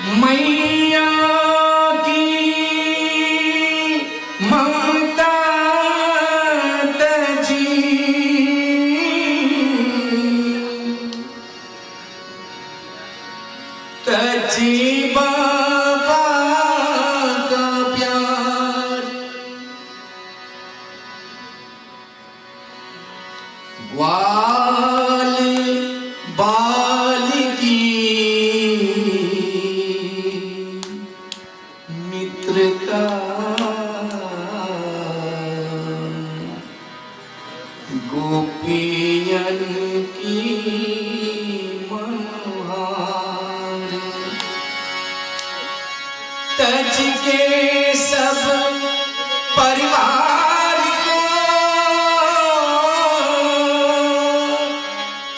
मैया की ममता तजी बाबा का प्यार ग्वाल बाल की मित्रता गोपियन की तज के सब परिवार को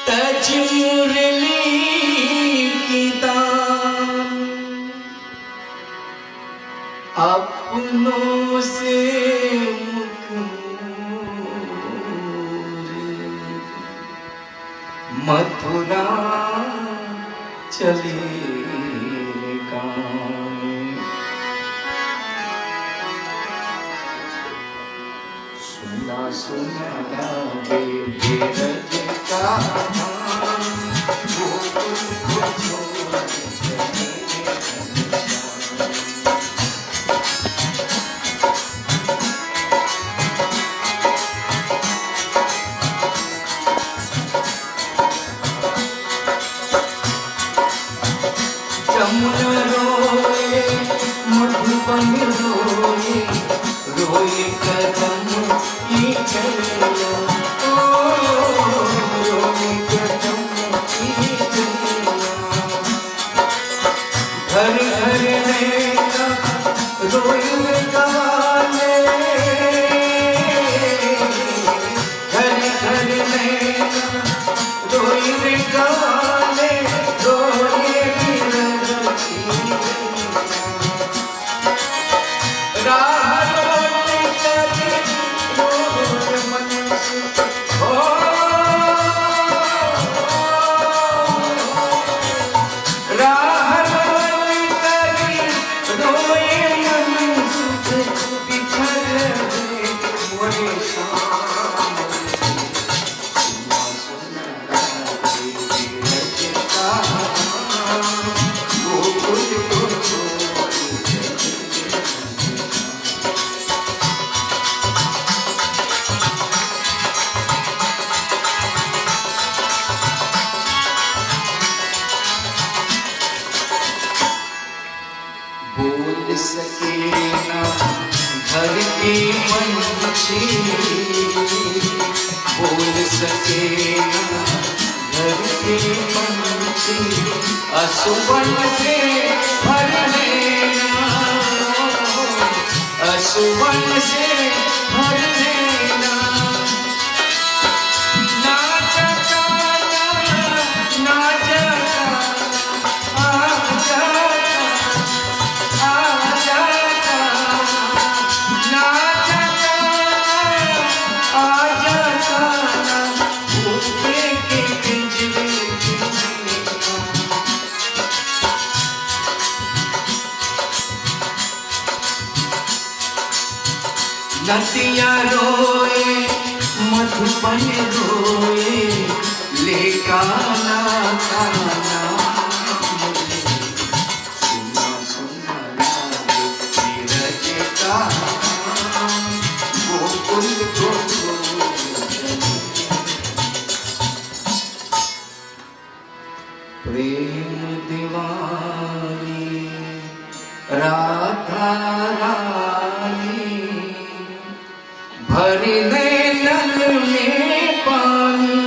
तज मुरली की दान अपनों से मथुरा चले सुना लागे धीरज का वो तुमको छोड़ जमुना रोए मधुबन रोए रोए कदम की चलिया रोए कदम की चलिया घर घर नैना रोए गाले घर घर नैना रोए गाले रोए बोल सके ना घर की पंछी बोल सके ना घर की पंछी असुवन से भर लेना असुवन से भर लेना ना जगाना ना जगाना नदिया रोए मधुबन रोए ले काना काना सुना सुना लागे धीरज का गोकुल गोकुल प्रेम दीवानी राधा रानी भर दे नल में पानी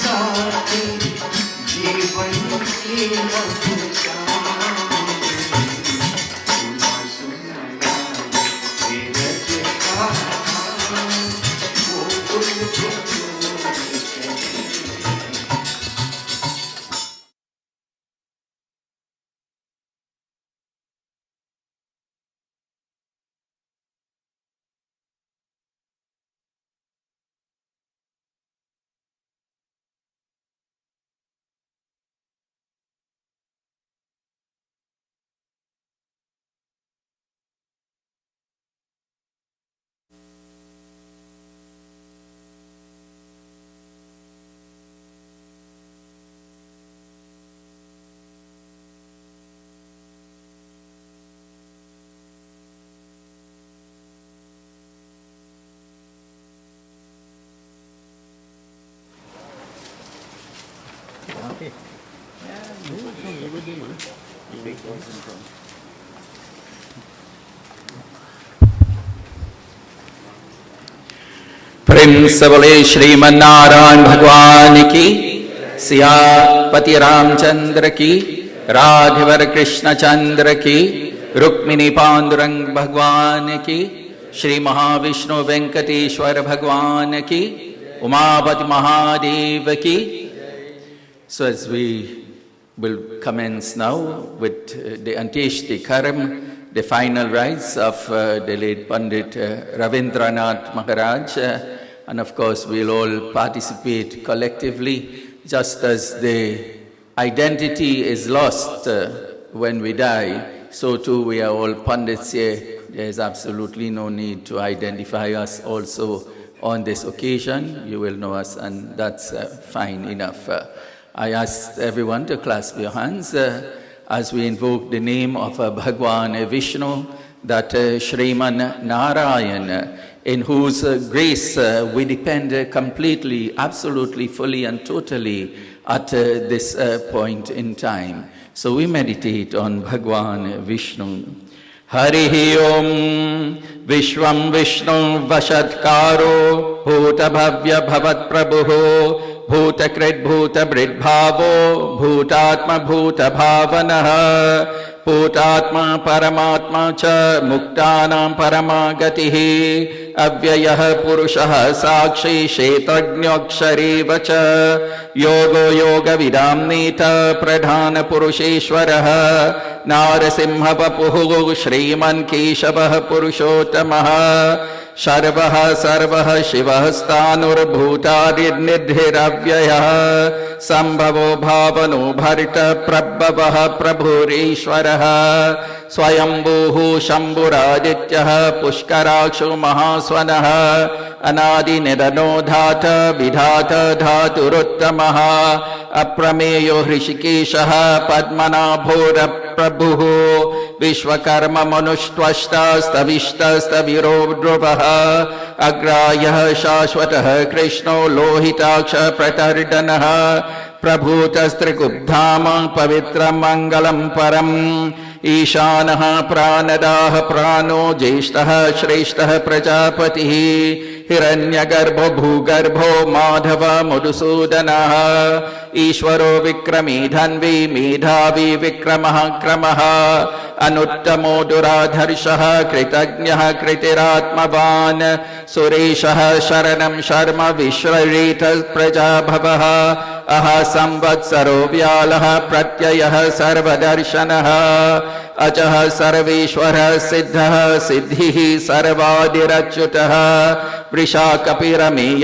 साथी जीवन की सुना सुना लागे धीरज का वो उनको प्रेम से बोले श्रीमन्नारायण भगवान की, सियापति रामचंद्र की, राघवर कृष्ण चंद्र की, रुक्मिणी पांडुरंग भगवान की, श्री महाविष्णु वेंकटेश्वर भगवान की, उमापति महादेव की. So as we will commence now with the Anteshti Karam, the final rites of the late Pundit Ravindranath Maharaj, and of course we'll all participate collectively, just as the identity is lost when we die, so too we are all Pundits here. There is absolutely no need to identify us also on this occasion. You will know us, and that's fine enough. I ask everyone to clasp your hands as we invoke the name of Bhagwan Vishnu, that Shriman Narayan, in whose grace we depend completely, absolutely, fully and totally at this point in time. So we meditate on Bhagwan Vishnu. Harihi Om Vishwam Vishnu Vashatkaro Bhuta Bhavya Bhavat Prabhu Bhutakrit Bhuta Bridbhavo Bhutatma Bhuta Bhavanaha Bhutatma Paramatma Cha Muktanam Paramagatihi Avyayah Purushaha Sakshi Shetagnyakshari Vacha Yogo Yoga Vidamnita Pradhana Purusheshwaraha Narasimha Vapuhu Shriman Keshavah Purushotamaha Sarvah Sarvah Shivah Stanur Bhutadir Nidhiravyayah Sambhavo Bhavano Bharita Prabhavah Prabhurishwaraha Swayambhuhu Shambhuradityaha Pushkarakshu Mahaswanaha Anadi Nidano Dhata Vidhata Dhaturuttamaha Aprameyo Hrishikeshaha Padmanabhora Prabhuhu Vishwakarma Manushtwashta Stavishta Staviro Dhruvaha Agrayah Shashwatah Krishno Lohitaksha Pratardanaha Prabhutasтрikubdhama Pavitra Mangalam Param Ishanaha Pranadaha Prano Jeshtaha Shreshtaha Prajapatihi Hiranyagarbho Bhugarbho Madhava Madhusudanaha Ishwaro Vikrami Dhanvi Medhavi Vikramaha Kramaha Anuttamo Duradharshaha Kritagnaha Kritiratmavan Sureshaha Sharanam Sharma Vishrarita Prajabhavaha Aha Samvatsaro Vyalaha Pratyayaha Sarvadarshanaha Achaha Sarveshwara Siddhaha Siddhihi Sarvadirachyutaha Vrishakapirami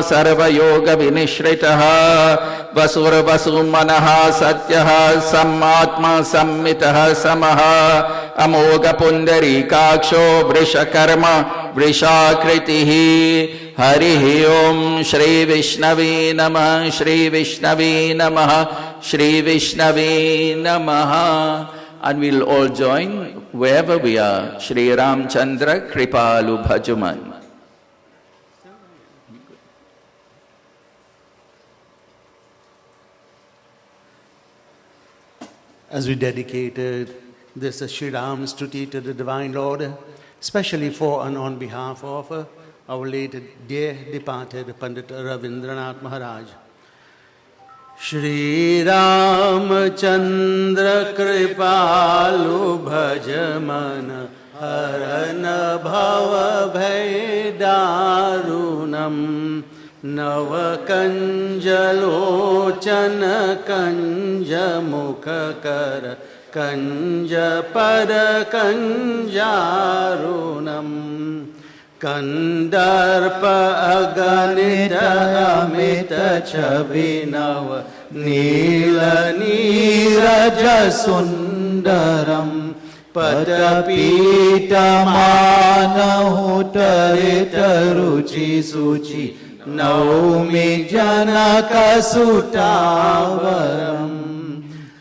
Sarva Yoga Vinishritaha Vasura Vasumanaha Satyaha Sammatma Sammitaha Samaha Amoga Pundari Kaksho Vrishakarma Vrishakritihi Harihi Om Shri Vishnave Namah Shri Vishnave Namah Shri Vishnave Namah. And we'll all join wherever we are. Shri Ramchandra Kripalu Bhajuman. As we dedicated this Sri Ram Stuti to the Divine Lord, especially for and on behalf of our late dear departed Pundit Ravindranath Maharaj, Shri Ramchandra Kripalu Bhajamana Harana Bhava Bhaidarunam Navakanjalochana Kanja Mukhakara Kanja Pada Kanjarunam Kandarpa Aganita Amita Chabinava Nila Niraja Sundaram Patapita Manahutarita Ruchi Suchi Naumi Janaka Sutavaram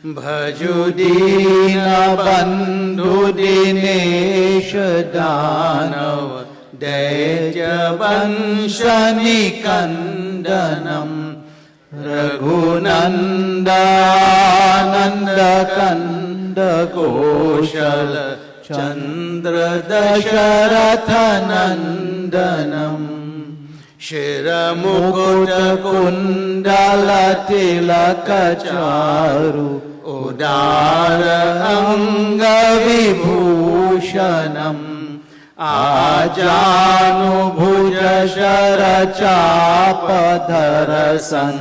Bhajudina Bandhu Dinesha Danava Daitya Vanshani Kandanam Raghunandananda Kanda Koshala Chandra Dasharathanandanam Shiramukuta Kundala Tilakacharu Udara Anga Vibhushanam Ajanu Bhuja Shara Chapadharasan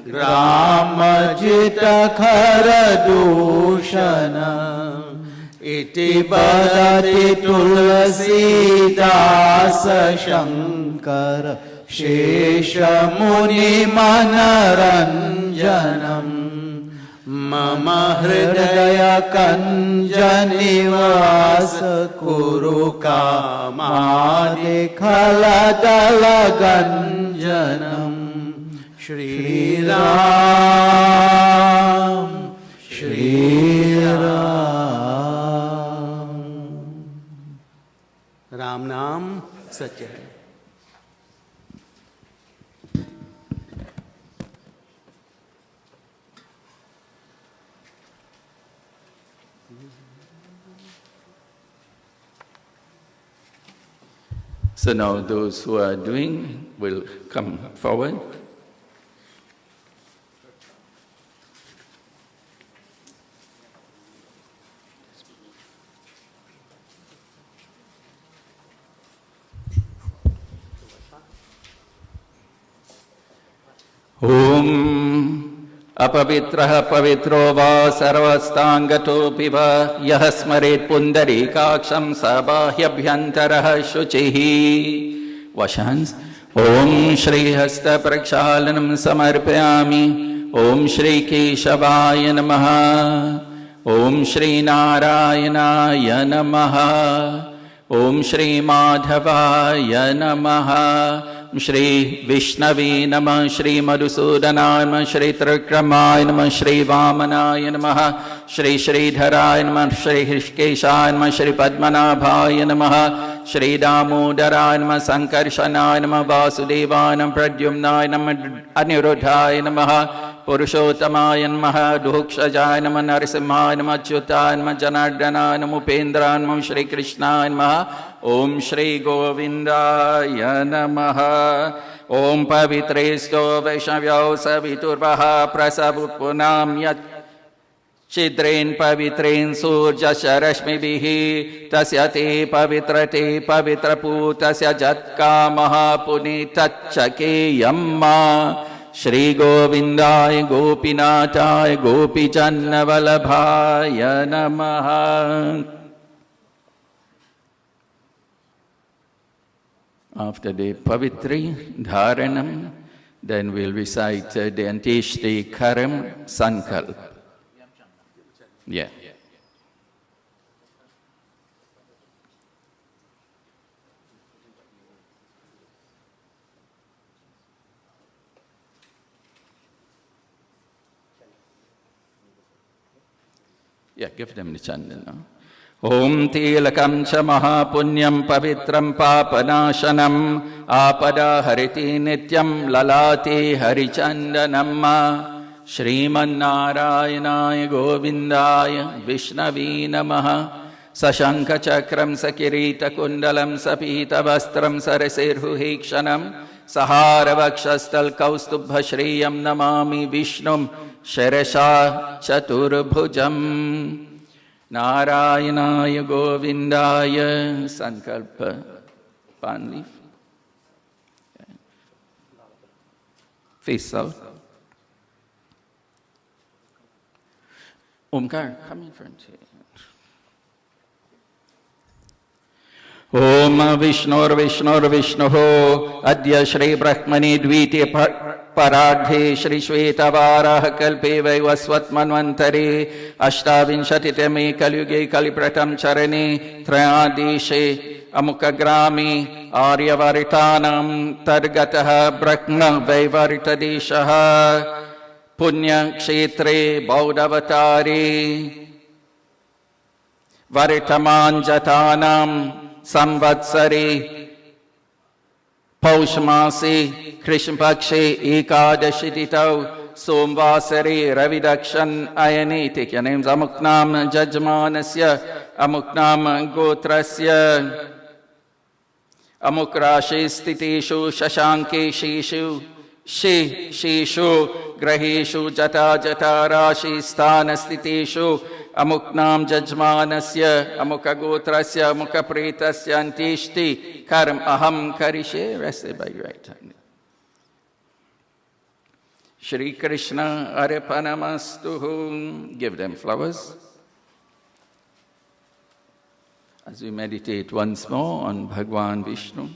Gramajita Khara Dushana Iti Badati Tulasi Dasa Shankara Shesha Muni Manaranjanam Mama Hridaya Kanjanivasa Kuru Kamadi Khaladala Ganjanam Shri Ram Shri Ram Ram Naam Satya hai. So now those who are doing will come forward. Om Apavitraha pavitro va sarvastangato piva yah smaret pundarikaksham sabahyabhyantaraha shuchihi. Vashans. Om Shri Hasta Prakshalanam samarpayami. Om Shri Keshavaya namaha. Om Shri Narayanaya namaha. Om Shri Madhavaya namaha. Shri Vishnavi Namah, Shri Madhusudanaya Namah, Shri Trikramaya Namah, Shri Vamanaya Namah, Shri Sridharaya Namah, Shri Hrishikeshaya Namah, Shri Padmanabhaya Namah, Shri Damodaraya Namah, Sankarshanaya Namah, Vasudevaya Namah, Pradyumnaya Namah, Aniruddhaya Namah, Purushottamaya Namah, Dhukshajaya Namah, Narasimhaya Namah, Achyutaya Namah, Janardhanaya Namah, Upendraya Namah, Shri Krishnaya Namah, Om Shri Govindaya Namaha. Om Pavitresto Vaishnavyo Saviturvaha Prasavupunam Yat Chidren Pavitren Surjasya Rashmibihi Tasya Te Pavitrate Pavitrapu Tasya Jatka Mahapunitachake Yamma Shri Govindaya Gopinathaya Gopijannavalabhaya Namaha. After the Pavitri Dharanam, then we'll recite the Antishti Karam Sankalp. Yeah. Yeah, give them the chandana. Om Tilakam cha Mahapunyam Pavitram Papanashanam Apada Hariti Nityam Lalati Harichandanamma Shriman Narayanaya Govindaya Vishnavi Namaha Sashanka Chakram Sakirita Kundalam Sapita Vastram Sarasirhu Hikshanam सहारवक्षस्थलकौस्तुभश्रियं Namami विष्णुं शिरसा चतुर्भुजम् नारायणाय गोविन्दाय संकल्प palm leaf. Face out. Omkar, come in front here. Om Vishnur Vishnur Vishnuho Adya Shri Brahmani Dviti Paradhe Shri Shvetavaraha Kalpe Vaivasvat Manvantare Ashtavinshatitame Kalyuge Kalipratam Charane Trayadeshe Amukagrami Aryavaritanam Targataha Brahma Vaivaritadeshaha Punya Kshetre Baudavatare Varitaman Jatanam Samvatsari Paushmasi Krishnpakshe Ekadashititau Somvasari Ravidakshan Ayani. Take your names. Amuknam Jajmanasya Amuknam Gotrasya Amukrashi Stiteshu Shashanke Shishu Shishu Graheshu Jata Jata Rashi Sthana Stiteshu Amuknam Jajmanasya Amukagotrasya Amukapretasya Antishti Karam Aham Karishe. Rest by your right hand. Shri Krishna Arpanamastuhu. Give them flowers. As we meditate once more on Bhagwan Vishnu.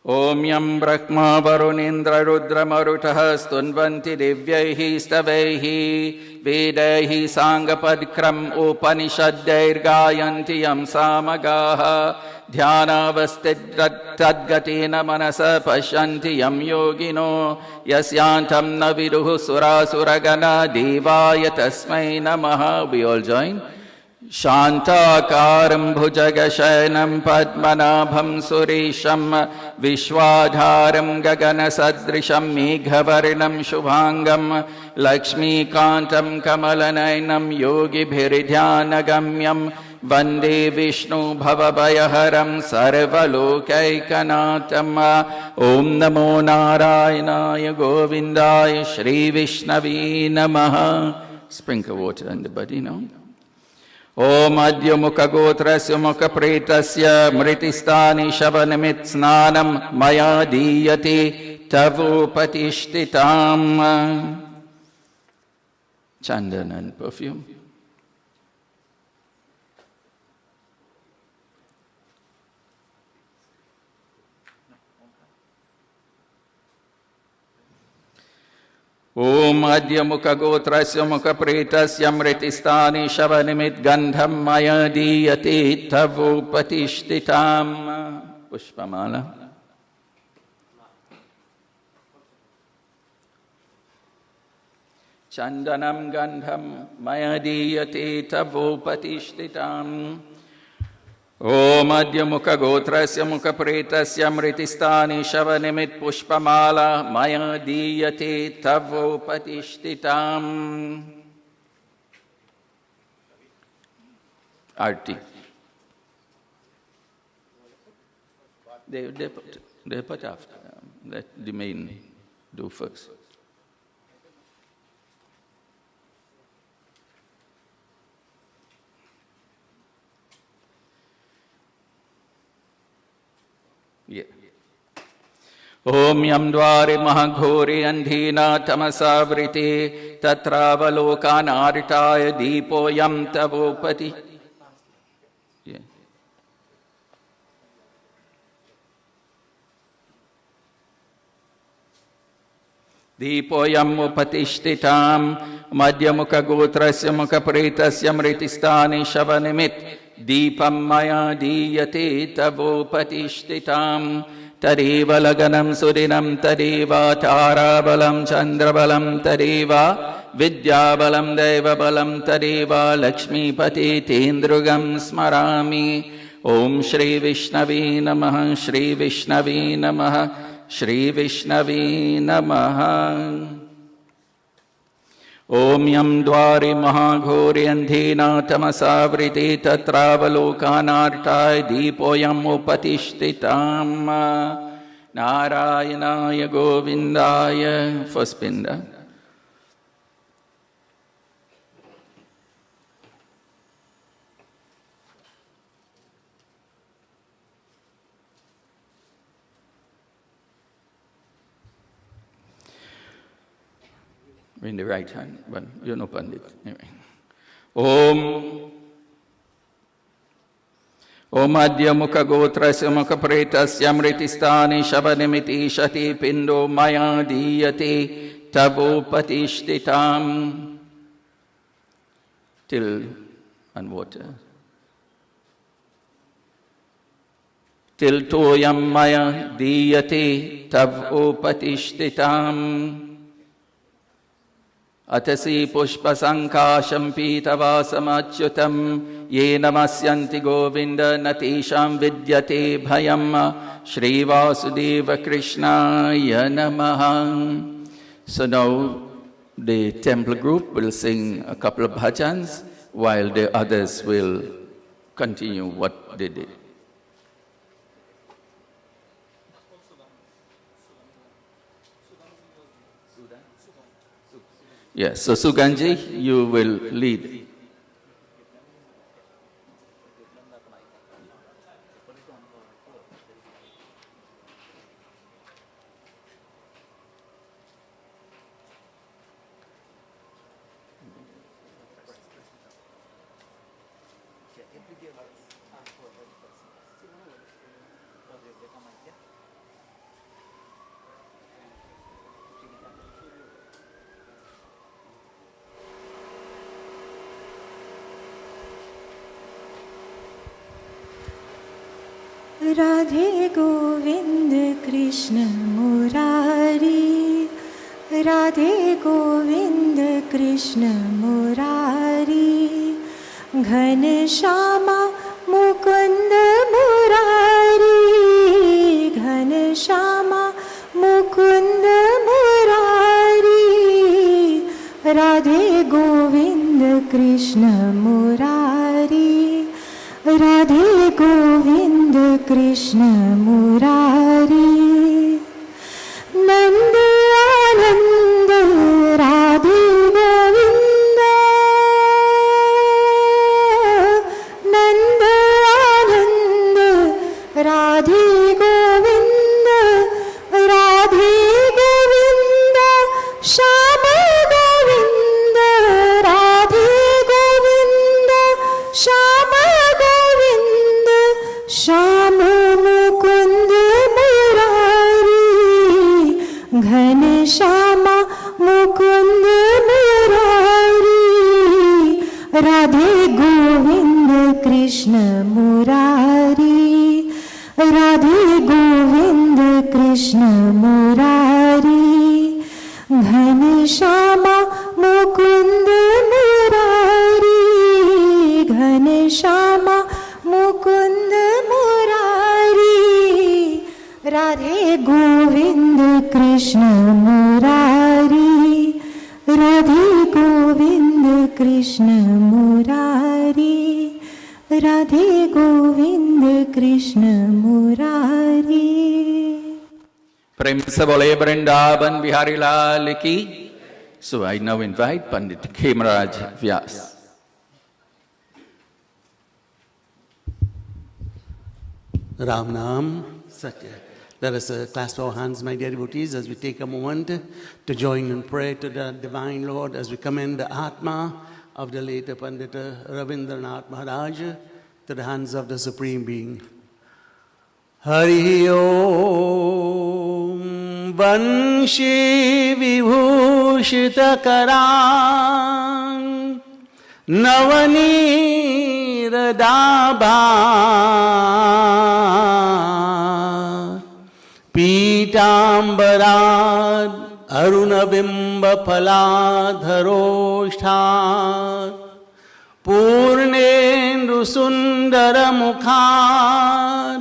Om Yam Brahma Varunindra Rudra Marutaha Stunvanti Divyaihi Stavaihi Vedaihi Sangapadkram Upanishaddair Gayanti Yam Samagaha Dhyanavastid Tadgatina Manasa Pashyanti Yam Yogino Yasyantam Naviduhu Sura Suragana Devaya Tasmai Namaha. We all join. Shantakaram bhujagashayanam padmanabham suresham vishwadharam gaganasadrisham meghavarnam shubhangam lakshmikantam kamalanainam yogibhiridhyanagamyam vande vishnu bhavabhayaharam sarvalokaikanatam. Om namo narayanaaya govindaya shri vishnavi namaha. Sprinkle water on the body now. Om Adya Mukha Gotrasya Mukha Pretasya Mritistani Shavanamit Snanam Maya Diyati Tavu Patishtitam. Chandan and perfume. Om Adya Mukha Gotrasya Mukha Pretasya Mritistani Shavanimit Gandham Maya Diyati Tavu Patishtitam. Pushpamala. Chandanam Gandham Maya Diyati Tavu Patishtitam. Om Adya Mukha Gotrasya Mukha Pretasya Mritistani Shavanimit Pushpamala Maya Diyati Tavo Patishtitam. Arti. They put after. Let the main do first. Yeah. Om Yam Dware Mahaghore Andhina Tamasavrite Tatravalokanaritaya Deepo Yam Tavopati. Yeah. Deepo Yam Upatishtitam Madhya Mukha Gotrasya Mukha Pretasya Mritistani Shavanimit Deepam Maya Diyate Tavopatishtitam. Tadeva Laganam Sudinam Tadeva Tarabalam Chandrabalam Tadeva Vidyabalam Devabalam Tadeva Lakshmi Pati Tendrugam Smarami. Om Shri Vishnavi Namaha Shri Vishnavi Namaha Shri Vishnavi Namaha. Om yam dwari mahaghori andhena tamasavritte tatravalokanaartai deepoyam upatishtitam Narayanaya Govindaya. First Pinda. In the right hand, but you know Pandit. Anyway. Om Adya Mukha Gotrasya Mukha Pretasya Mritistani Shabanimiti Shati Pindo Maya Diyate Tavo Patishtitam. Till and water. Till Toyam Maya Diyate Tavo Patishtitam. Atasi pushpasankasham pitavasamachutam ye namasyanti govinda natisham vidyate bhayam Shri Vasudeva Krishnaya namaha. So now the temple group will sing a couple of bhajans while the others will continue what they did. Yes, so Suganji, you will lead. Radhe Govind Krishna Murari, Radhe Govind Krishna Murari, Ghanashama Mukund Murari, Ghanashama Mukund Murari, Radhe Govind Krishna Murari, Radhe Govind Krishna Murari, Nanda Ananda Radhe Govinda, Nanda Ananda Radhe Govinda, Radhe Govinda, Shama Govinda, Radhe Govinda, Shama Shama Mukund Murari, Ghanashama Mukund Murari, Radhe Govind Krishna Murari, Radhe Govind Krishna Murari, Ghanashama Mukund Murari, Ghanashama Mukund Murari, Radhe Govind Krishna Murari, Radhe Govind Krishna Murari, Radhe Govind Krishna Murari. Prem se bole Vrindavan Bihari Lal ki. So I now invite Pundit Ravindranath Vyas. Ram Nam Satya. Let us clasp our hands, my dear devotees, as we take a moment to join in prayer to the Divine Lord, as we commend the Atma of the late Pundit Ravindranath Maharaj to the hands of the Supreme Being. Hari Om Vanshi Vibhushita Karan Navanir Dabha Pitambarad Arunabimba Phaladharoshthat Purnendu Sundara Mukhad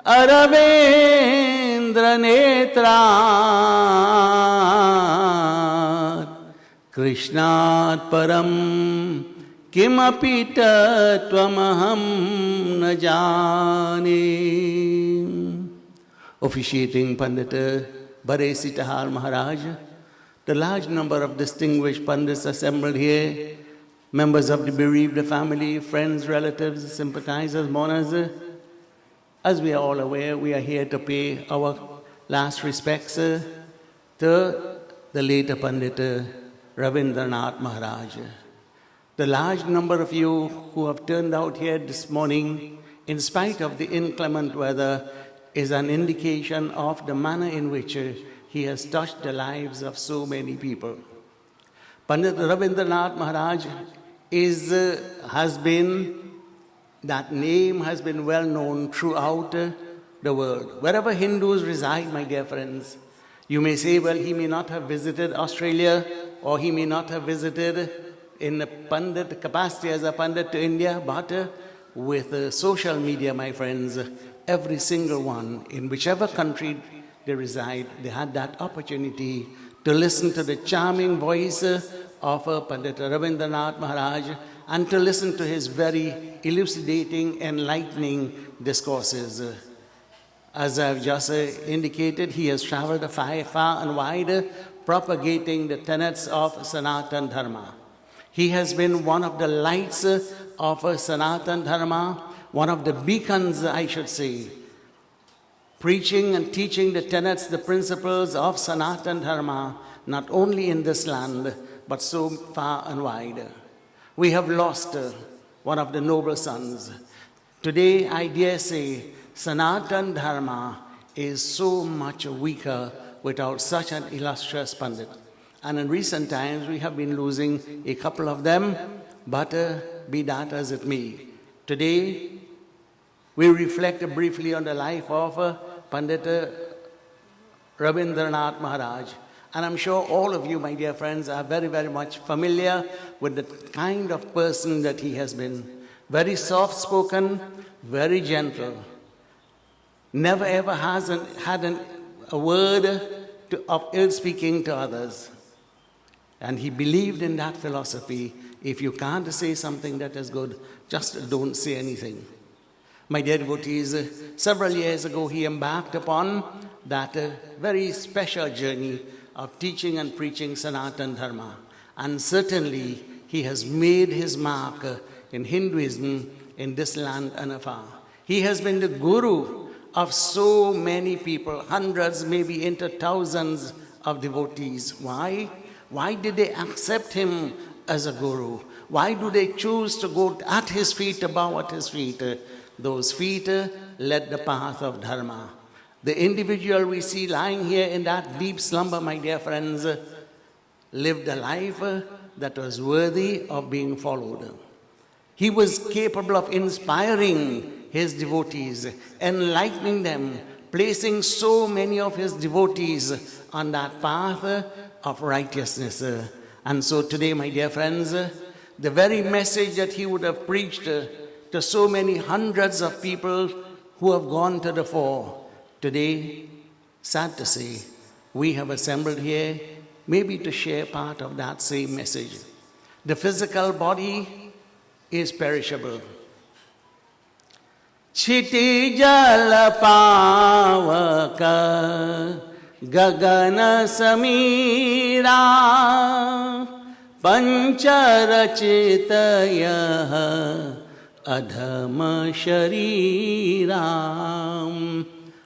Aravendra Netrat Krishnat param kimapi tattvamaham na jane. Officiating Pandit Ravindranath Maharaj, the large number of distinguished Pandits assembled here, members of the bereaved family, friends, relatives, sympathizers, mourners. As we are all aware, we are here to pay our last respects to the late Pundit Ravindranath Maharaj. The large number of you who have turned out here this morning, in spite of the inclement weather, is an indication of the manner in which he has touched the lives of so many people. Pundit Ravindranath Maharaj that name has been well known throughout the world. Wherever Hindus reside, my dear friends, you may say, well, he may not have visited Australia, or he may not have visited in a Pandit capacity as a Pandit to India, but with social media, my friends, every single one, in whichever country they reside, they had that opportunity to listen to the charming voice of Pundit Ravindranath Maharaj and to listen to his very elucidating, enlightening discourses. As I've just indicated, he has traveled far and wide propagating the tenets of Sanatana Dharma. He has been one of the lights of Sanatana Dharma, one of the beacons, I should say, preaching and teaching the tenets, the principles of Sanatana Dharma, not only in this land, but so far and wide. We have lost one of the noble sons. Today, I dare say, Sanatana Dharma is so much weaker without such an illustrious Pandit. And in recent times, we have been losing a couple of them, but be that as it may. Today, we reflect briefly on the life of Pundit Ravindranath Maharaj. And I'm sure all of you, my dear friends, are very, very much familiar with the kind of person that he has been. Very soft-spoken, very gentle. Never ever had a word of ill-speaking to others. And he believed in that philosophy. If you can't say something that is good, just don't say anything. My dear devotees, several years ago he embarked upon that very special journey of teaching and preaching Sanatana Dharma. And certainly he has made his mark in Hinduism in this land and afar. He has been the guru of so many people, hundreds, maybe into thousands of devotees. Why? Why did they accept him as a guru? Why do they choose to go at his feet, to bow at his feet? Those feet led the path of Dharma. The individual we see lying here in that deep slumber, my dear friends, lived a life that was worthy of being followed. He was capable of inspiring his devotees, enlightening them, placing so many of his devotees on that path of righteousness. And so today, my dear friends, the very message that he would have preached to so many hundreds of people who have gone to the fore, today, sad to say, we have assembled here maybe to share part of that same message. The physical body is perishable. Chiti jala pavaka gagana samira pancharachitaya adhama shariram.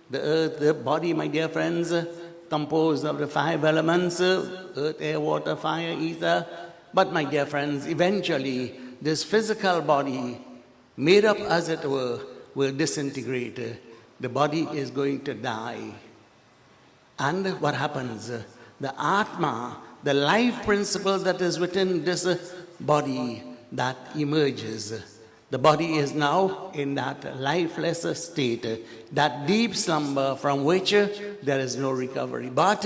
The earth, the body, my dear friends, composed of the 5 elements, earth, air, water, fire, ether. But my dear friends, eventually this physical body, made up as it were, will disintegrate. The body is going to die. And what happens? The Atma, the life principle that is within this body, that emerges. The body is now in that lifeless state, that deep slumber from which there is no recovery. But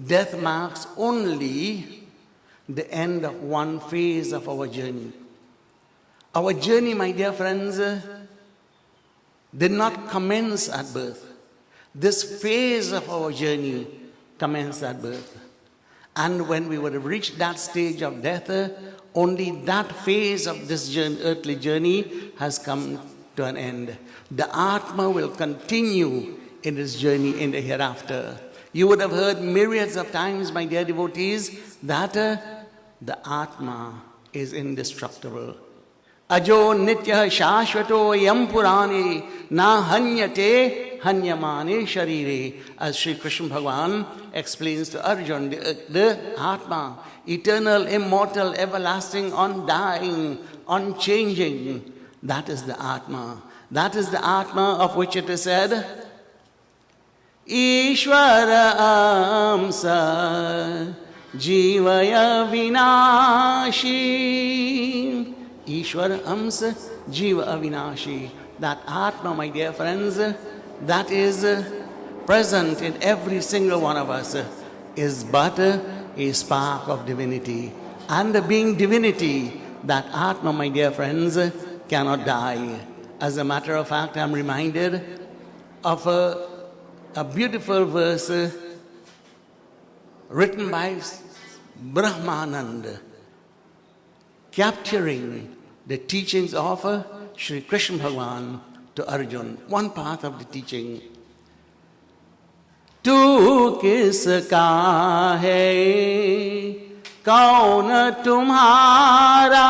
death marks only the end of one phase of our journey. Our journey, my dear friends, did not commence at birth. This phase of our journey commenced at birth. And when we would have reached that stage of death, only that phase of this earthly journey has come to an end. The Atma will continue in its journey in the hereafter. You would have heard myriads of times, my dear devotees, that the Atma is indestructible. Ajo nitya shashvato yam purane na hanyate hanyamane sharire. As Sri Krishna Bhagavan explains to Arjuna, the Atma, eternal, immortal, everlasting, undying, unchanging, that is the Atma. That is the Atma of which it is said, Ishvara amsa jivaya vinashi. Ishvara amsa jiva avinashi. That Atma, my dear friends, that is present in every single one of us, is but a spark of divinity. And being divinity, that Atma, my dear friends, cannot die. As a matter of fact, I'm reminded of a beautiful verse written by Brahmananda, capturing the teachings of Sri Krishna Bhagavan to Arjuna. One part of the teaching. Tu kiska hai, kaun tumhara,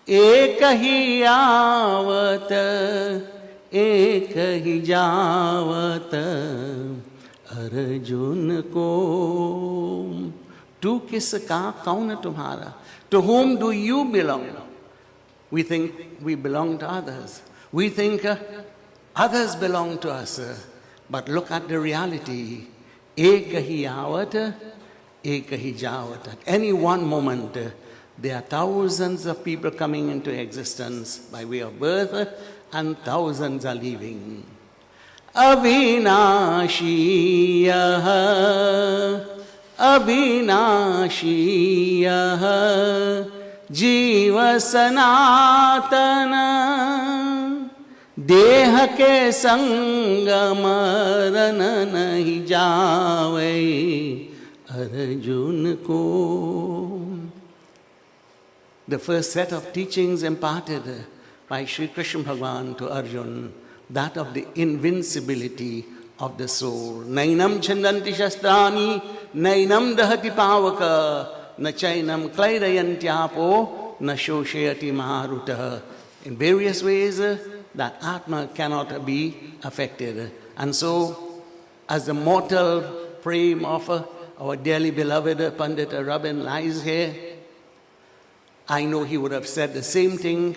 ek hi avat, ek hi javat, Arjun ko. Tu kiska kaun tumhara. To whom do you belong? We think we belong to others. We think others belong to us. But look at the reality. Ek hi avat, ek hi javat. At any one moment, there are thousands of people coming into existence by way of birth, and thousands are leaving. Avinashiyah, Avinashiyah, Jiva Sanatana, Deha ke sanga marana nahi jaave, Arjun ko. The first set of teachings imparted by Sri Krishna Bhagavan to Arjuna, that of the invincibility of the soul. Nainam chandanti shastrani, nainam dahati pavaka, na chainam klaidayantyapo, na shoshayati maharuta. In various ways, that Atma cannot be affected. And so, as the mortal frame of our dearly beloved Pundit Ravindranath lies here, I know he would have said the same thing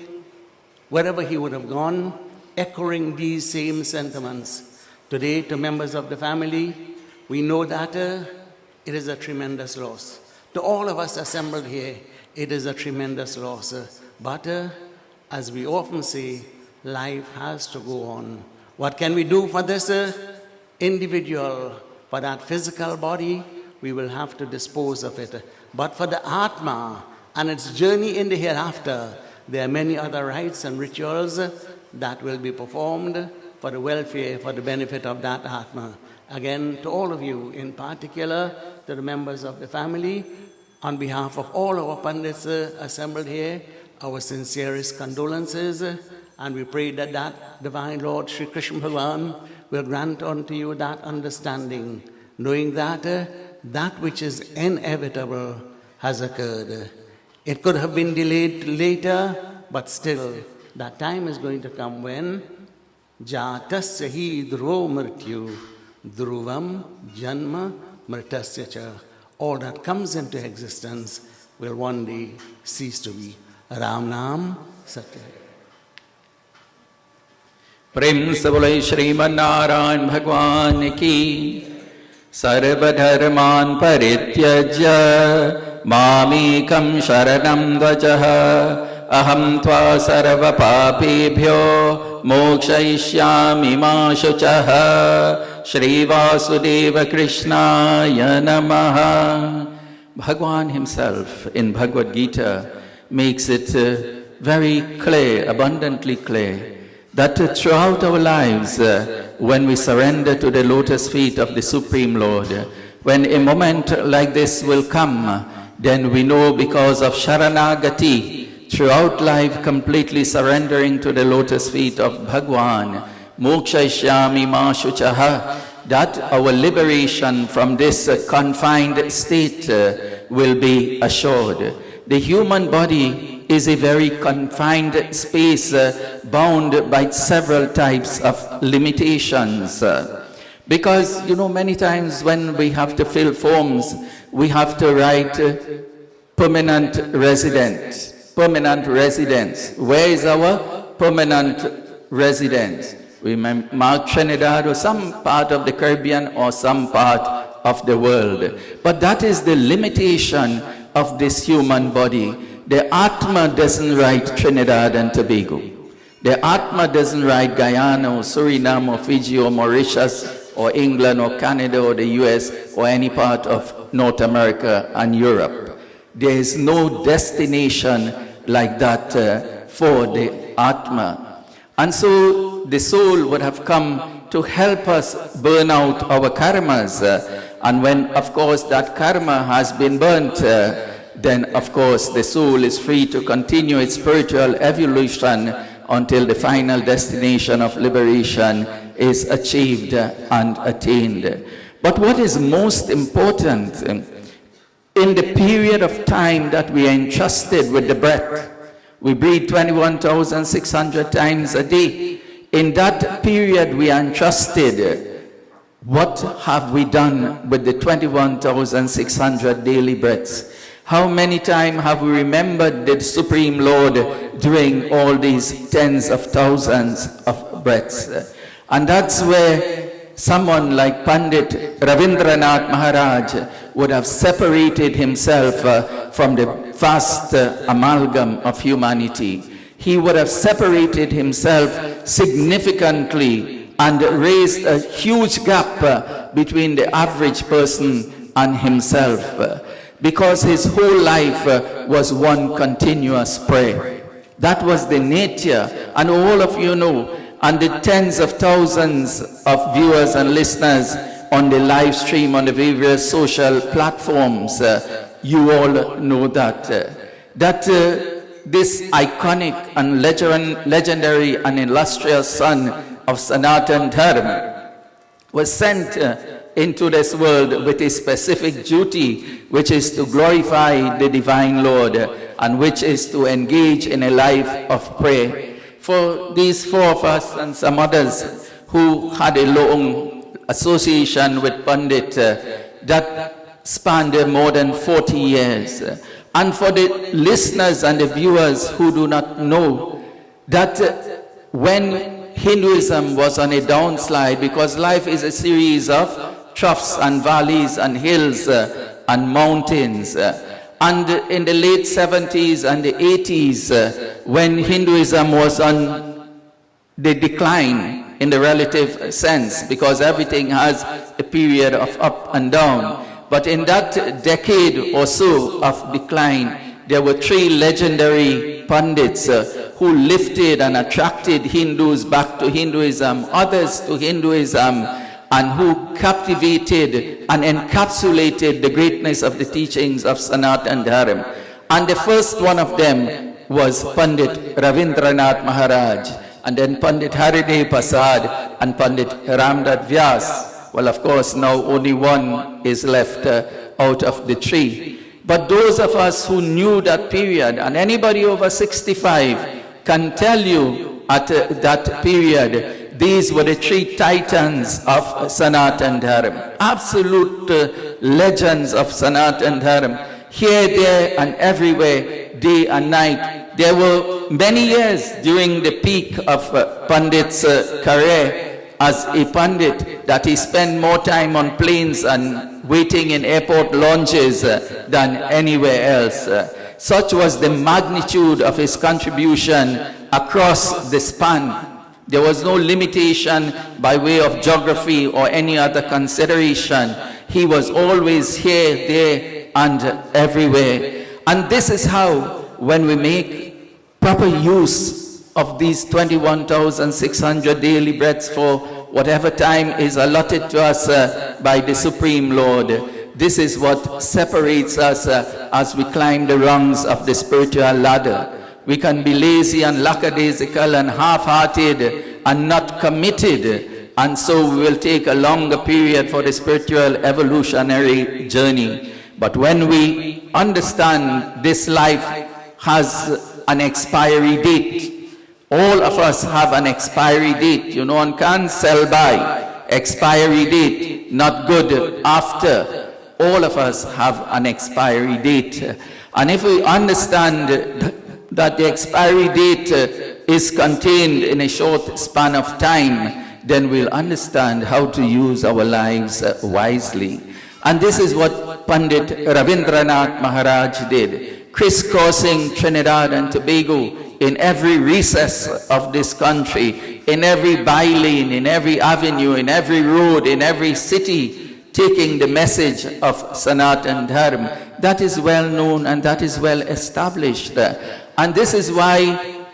wherever he would have gone, echoing these same sentiments. Today, to members of the family, we know that it is a tremendous loss. To all of us assembled here, it is a tremendous loss. But as we often say, life has to go on. What can we do for this individual? For that physical body, we will have to dispose of it. But for the Atma and its journey in the hereafter, there are many other rites and rituals that will be performed for the welfare, for the benefit of that Atma. Again, to all of you, in particular, to the members of the family, on behalf of all our Pandits assembled here, our sincerest condolences, and we pray that that Divine Lord, Sri Krishna Bhagavan, will grant unto you that understanding, knowing that that which is inevitable has occurred. It could have been delayed later, but still, that time is going to come when Jatasya hi dhruvo mrityu dhruvam janma mritasya cha. All that comes into existence will one day cease to be. Ram Nam Satya. प्रेम से बोले श्रीमन नारायण भगवान की। सर्वधर्मान् परित्यज्य मामेकं शरणं व्रजः अहं त्वा सर्वपापेभ्यो मोक्षयिष्यामि मा शुचः। श्रीवासुदेव कृष्णाय नमः। Bhagwan himself in Bhagavad Gita makes it very clear, abundantly clear, that throughout our lives, when we surrender to the lotus feet of the Supreme Lord, When a moment like this will come, then we know because of Sharanagati, throughout life completely surrendering to the lotus feet of Bhagwan, Mokshayashyami ma shuchaha, that our liberation from this confined state will be assured. The human body is a very confined space bound by several types of limitations. Because, many times when we have to fill forms, we have to write permanent resident. Permanent residence. Where is our permanent residence? We mark Trinidad or some part of the Caribbean or some part of the world. But that is the limitation of this human body. The Atma doesn't write Trinidad and Tobago. The Atma doesn't write Guyana or Suriname or Fiji or Mauritius or England or Canada or the US or any part of North America and Europe. There is no destination like that for the Atma. And so the soul would have come to help us burn out our karmas. And when, of course, that karma has been burnt, then, of course, the soul is free to continue its spiritual evolution until the final destination of liberation is achieved and attained. But what is most important, in the period of time that we are entrusted with the breath, we breathe 21,600 times a day. In that period we are entrusted, what have we done with the 21,600 daily breaths? How many times have we remembered the Supreme Lord during all these tens of thousands of breaths? And that's where someone like Pundit Ravindranath Maharaj would have separated himself from the vast amalgam of humanity. He would have separated himself significantly and raised a huge gap between the average person and himself, because his whole life was one continuous prayer. That was the nature, and all of you know, and the tens of thousands of viewers and listeners on the live stream on the various social platforms, you all know that. This iconic and legendary and illustrious son of Sanatan Dharma was sent into this world with a specific duty, which is to glorify the Divine Lord and which is to engage in a life of prayer. For these four of us and some others who had a long association with Pundit that spanned more than 40 years. And for the listeners and the viewers who do not know, that when Hinduism was on a downslide, because life is a series of troughs and valleys and hills and mountains, and in the late 70s and the 80s, when Hinduism was on the decline in the relative sense, because everything has a period of up and down. But in that decade or so of decline, there were three legendary pundits who lifted and attracted Hindus back to Hinduism, others to Hinduism, and who captivated and encapsulated the greatness of the teachings of Sanatan Dharma. And the first one of them was Pundit Ravindranath Maharaj, and then Pandit Haridev Prasad and Pandit Ramdas Vyas. Well, of course, now only one is left out of the three. But those of us who knew that period, and anybody over 65 can tell you at that period, these were the three titans of Sanatan Dharma, absolute legends of Sanatan Dharma, here, there, and everywhere, day and night. There were many years during the peak of Pandit's career as a Pandit that he spent more time on planes and waiting in airport lounges than anywhere else. Such was the magnitude of his contribution across the span. There was no limitation by way of geography or any other consideration. He was always here, there, and everywhere. And this is how, when we make proper use of these 21,600 daily breaths for whatever time is allotted to us by the Supreme Lord. This is what separates us as we climb the rungs of the spiritual ladder. We can be lazy and lackadaisical and half-hearted and not committed, and so we will take a longer period for the spiritual evolutionary journey. But when we understand this life has an expiry date, all of us have an expiry date. You know, one can't sell by. Expiry date, not good after. All of us have an expiry date. And if we understand that the expiry date is contained in a short span of time, then we'll understand how to use our lives wisely. And this is what Pundit Ravindranath Maharaj did, crisscrossing Trinidad and Tobago in every recess of this country, in every bylane, in every avenue, in every road, in every city, taking the message of Sanatan Dharma. That is well known and that is well established. And this is why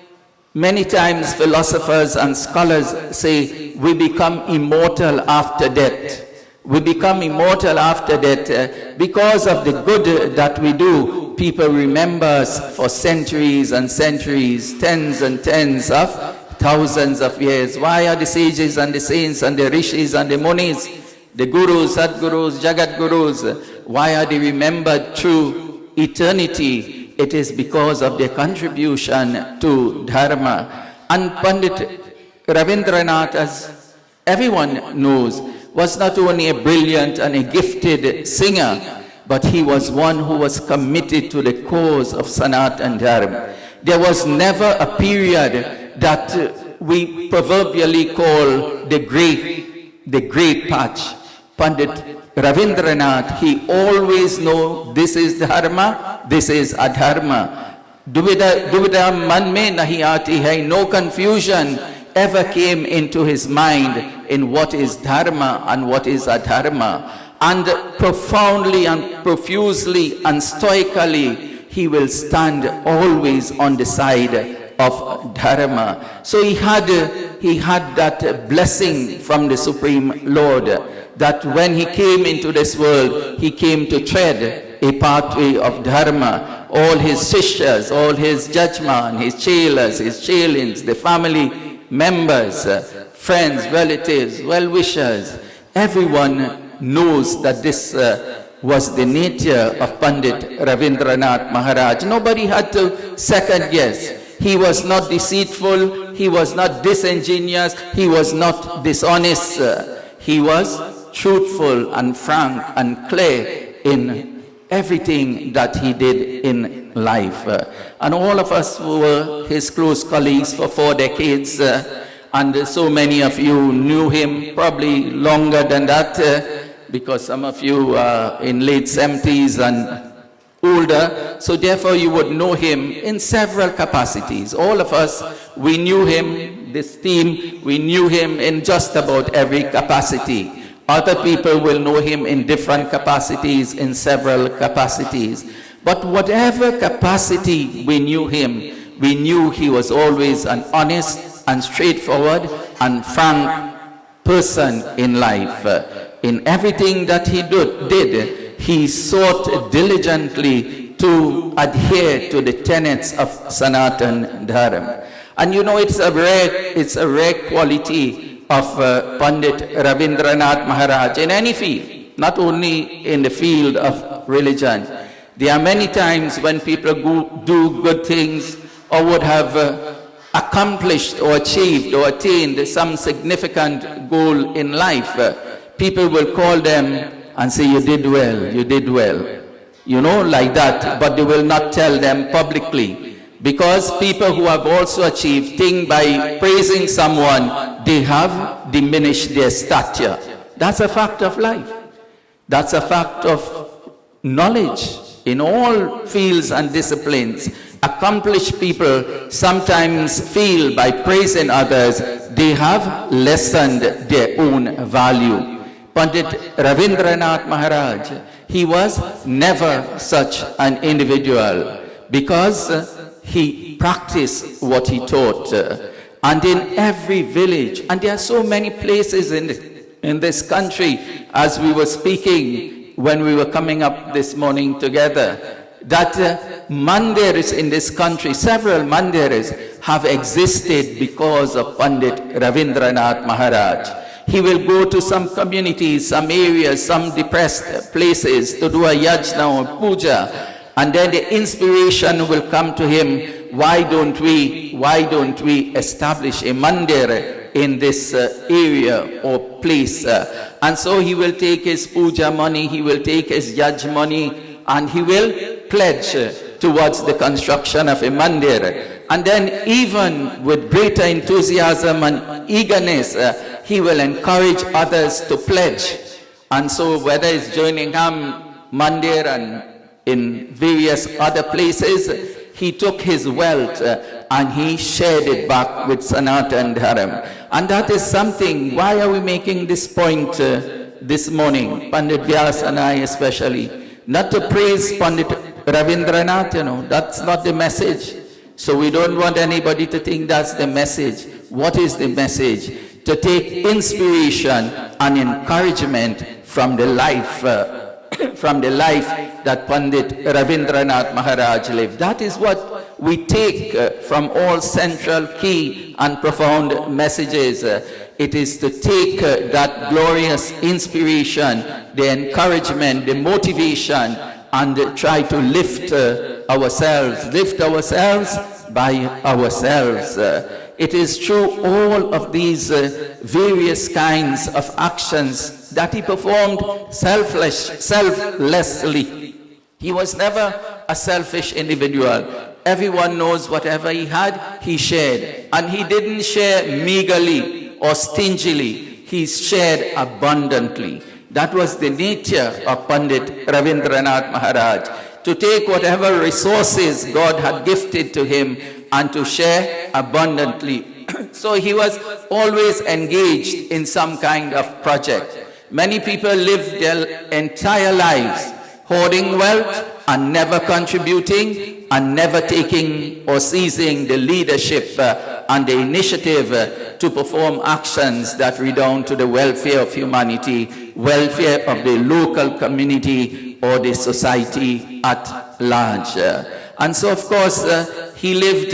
many times philosophers and scholars say we become immortal after death. We become immortal after death because of the good that we do. People remember us for centuries and centuries, tens and tens of thousands of years. Why are the sages and the saints and the rishis and the munis, the gurus, sadgurus, jagat gurus, why are they remembered through eternity? It is because of their contribution to Dharma. And Pundit Ravindranath, as everyone knows, was not only a brilliant and a gifted singer, but he was one who was committed to the cause of Sanatan Dharma. There was never a period that we proverbially call the great patch. Pundit Ravindranath, he always know this is dharma, this is adharma. Duvida man mein nahi aati hai, no confusion ever came into his mind in what is dharma and what is adharma. And profoundly and profusely and stoically, he will stand always on the side of dharma. So he had that blessing from the Supreme Lord, that when he came into this world, he came to tread a pathway of dharma. All his shishyas, all his judgment, his chelas, his chelins, the family members, friends, relatives, well-wishers, everyone knows that this was the nature of Pundit Ravindranath Maharaj. Nobody had to second guess. He was not deceitful, he was not disingenuous, he was not dishonest. He was truthful and frank and clear in everything that he did in life. And all of us were his close colleagues for 4 decades, and so many of you knew him probably longer than that, because some of you are in late 70s and older, so therefore you would know him in several capacities. All of us, we knew him, this team, we knew him in just about every capacity. Other people will know him in different capacities, in several capacities. But whatever capacity we knew him, we knew he was always an honest and straightforward and frank person in life. In everything that he did, he sought diligently to adhere to the tenets of Sanatan Dharma. And you know, it's a rare quality of Pundit Ravindranath Maharaj in any field, not only in the field of religion. There are many times when people do good things or would have accomplished or achieved or attained some significant goal in life. People will call them and say, you did well, you did well. You know, like that, but they will not tell them publicly. Because people who have also achieved things by praising someone, they have diminished their stature. That's a fact of life. That's a fact of knowledge in all fields and disciplines. Accomplished people sometimes feel by praising others, they have lessened their own value. Pundit Ravindranath Maharaj, he was never such an individual because he practiced what he taught. and in every village. And there are so many places in this country, as we were speaking when we were coming up this morning together, that mandirs in this country, several mandirs have existed because of Pundit Ravindranath Maharaj. He will go to some communities, some areas, some depressed places to do a yajna or puja, and then the inspiration will come to him, why don't we establish a mandir in this area or place? And so he will take his puja money, he will take his yaj money, and he will pledge towards the construction of a mandir. And then even with greater enthusiasm and eagerness, he will encourage others to pledge. And so whether it's Jerningham Mandir and in various other places, he took his wealth and he shared it back with Sanatan Dharam. And that is something, why are we making this point this morning, Pandit Vyas and I especially? Not to praise Pandit Ravindranath, that's not the message. So we don't want anybody to think that's the message. What is the message? To take inspiration and encouragement from the life that Pandit Ravindranath Maharaj lived. That is what we take from all central, key and profound messages. It is to take that glorious inspiration, the encouragement, the motivation, and try to lift ourselves by ourselves. It is through all of these various kinds of actions that he performed selflessly. He was never a selfish individual. Everyone knows whatever he had, he shared. And he didn't share meagerly or stingily. He shared abundantly. That was the nature of Pandit Ravindranath Maharaj, to take whatever resources God had gifted to him and to share abundantly. So he was always engaged in some kind of project. Many people live their entire lives hoarding wealth and never contributing and never taking or seizing the leadership and the initiative to perform actions that redound to the welfare of humanity, welfare of the local community or the society at large. And so, of course, he lived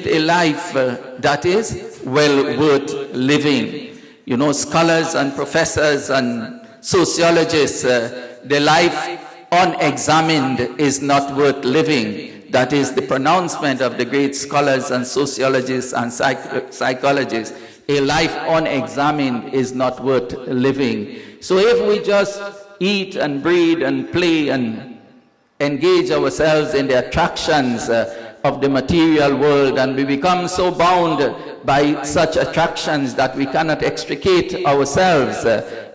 a life that is well worth living. You know, scholars and professors and sociologists, the life unexamined is not worth living. That is the pronouncement of the great scholars and sociologists and psychologists. A life unexamined is not worth living. So if we just eat and breathe and play and engage ourselves in the attractions of the material world, and we become so bound by such attractions that we cannot extricate ourselves,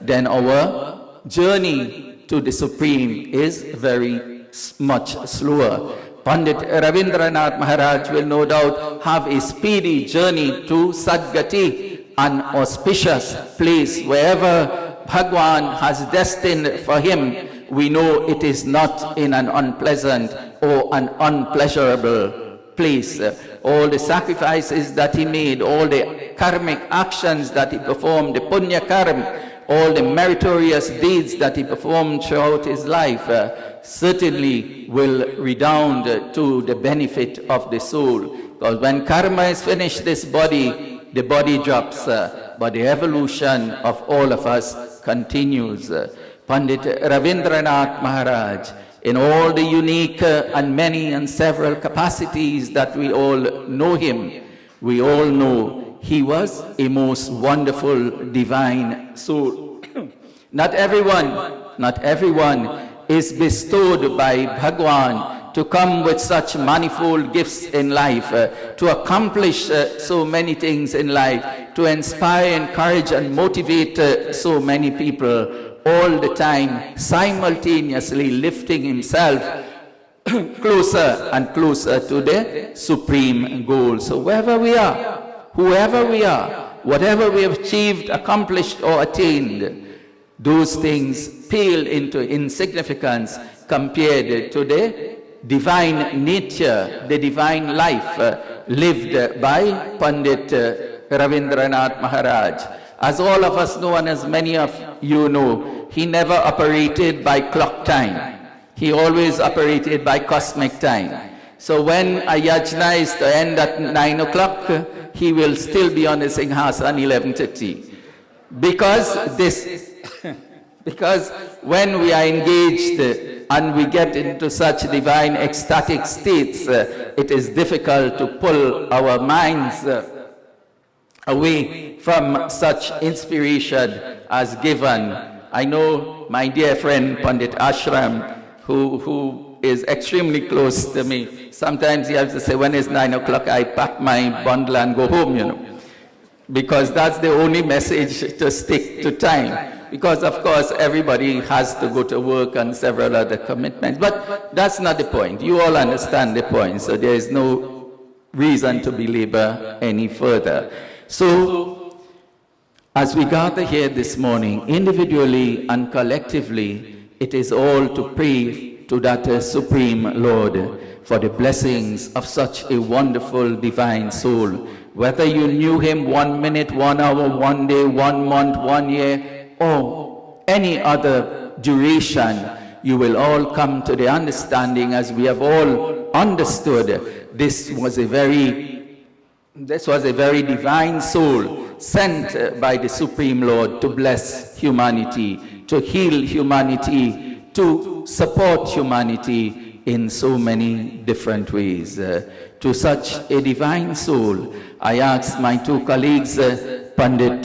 then our journey to the Supreme is very much slower. Pandit Ravindranath Maharaj will no doubt have a speedy journey to Sadgati, an auspicious place wherever Bhagwan has destined for him. We know it is not in an unpleasant or an unpleasurable place. All the sacrifices that he made, all the karmic actions that he performed, the punya karma, all the meritorious deeds that he performed throughout his life, certainly will redound to the benefit of the soul. Because when karma is finished, the body drops, but the evolution of all of us continues. Pandit Ravindranath Maharaj, in all the unique and many and several capacities that we all know him, we all know he was a most wonderful divine soul. Not everyone is bestowed by Bhagwan to come with such manifold gifts in life, to accomplish so many things in life, to inspire, encourage, and motivate so many people, all the time, simultaneously lifting himself closer and closer to the supreme goal. So wherever we are, whoever we are, whatever we have achieved, accomplished, or attained, those things pale into insignificance compared to the divine nature, the divine life lived by Pundit Ravindranath Maharaj. As all of us know, and as many of you know, he never operated by clock time. He always operated by cosmic time. So when a yajna is to end at 9 o'clock, he will still be on the Singhasana 11:30. Because when we are engaged and we get into such divine ecstatic states, it is difficult to pull our minds away from such inspiration as given. I know my dear friend Pandit Ashram, who is extremely close to me. Sometimes he has to say, when it's 9 o'clock, I pack my bundle and go home, you know. Because that's the only message to stick to time. Because, of course, everybody has to go to work and several other commitments. But that's not the point. You all understand the point, so there is no reason to belabor any further. So, as we gather here this morning, individually and collectively, it is all to pray to that Supreme Lord for the blessings of such a wonderful divine soul. Whether you knew him 1 minute, 1 hour, 1 day, 1 month, 1 year, or any other duration, you will all come to the understanding, as we have all understood, this was a very divine soul sent by the Supreme Lord to bless humanity, to heal humanity, to support humanity in so many different ways. To such a divine soul, I ask my two colleagues, Pandit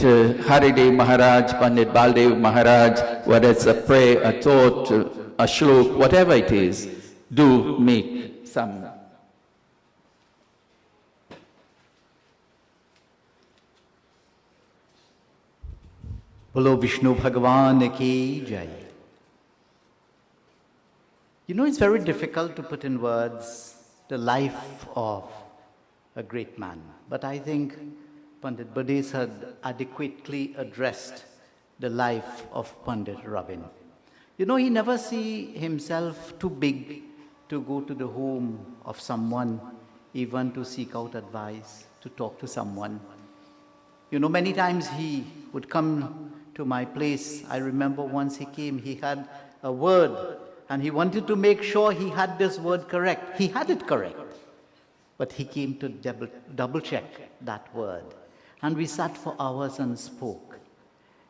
Haridev Maharaj, Pandit Baldev Maharaj, whether it's a prayer, a thought, a shlok, whatever it is, do make some. Bolo Vishnu Bhagavan ki jai. You know, it's very difficult to put in words the life of a great man. But I think Pandit Badis had adequately addressed the life of Pandit Ravin. You know, he never see himself too big to go to the home of someone, even to seek out advice, to talk to someone. You know, many times he would come to my place. I remember once he came, he had a word, and he wanted to make sure he had this word correct. He had it correct. But he came to double check that word. And we sat for hours and spoke.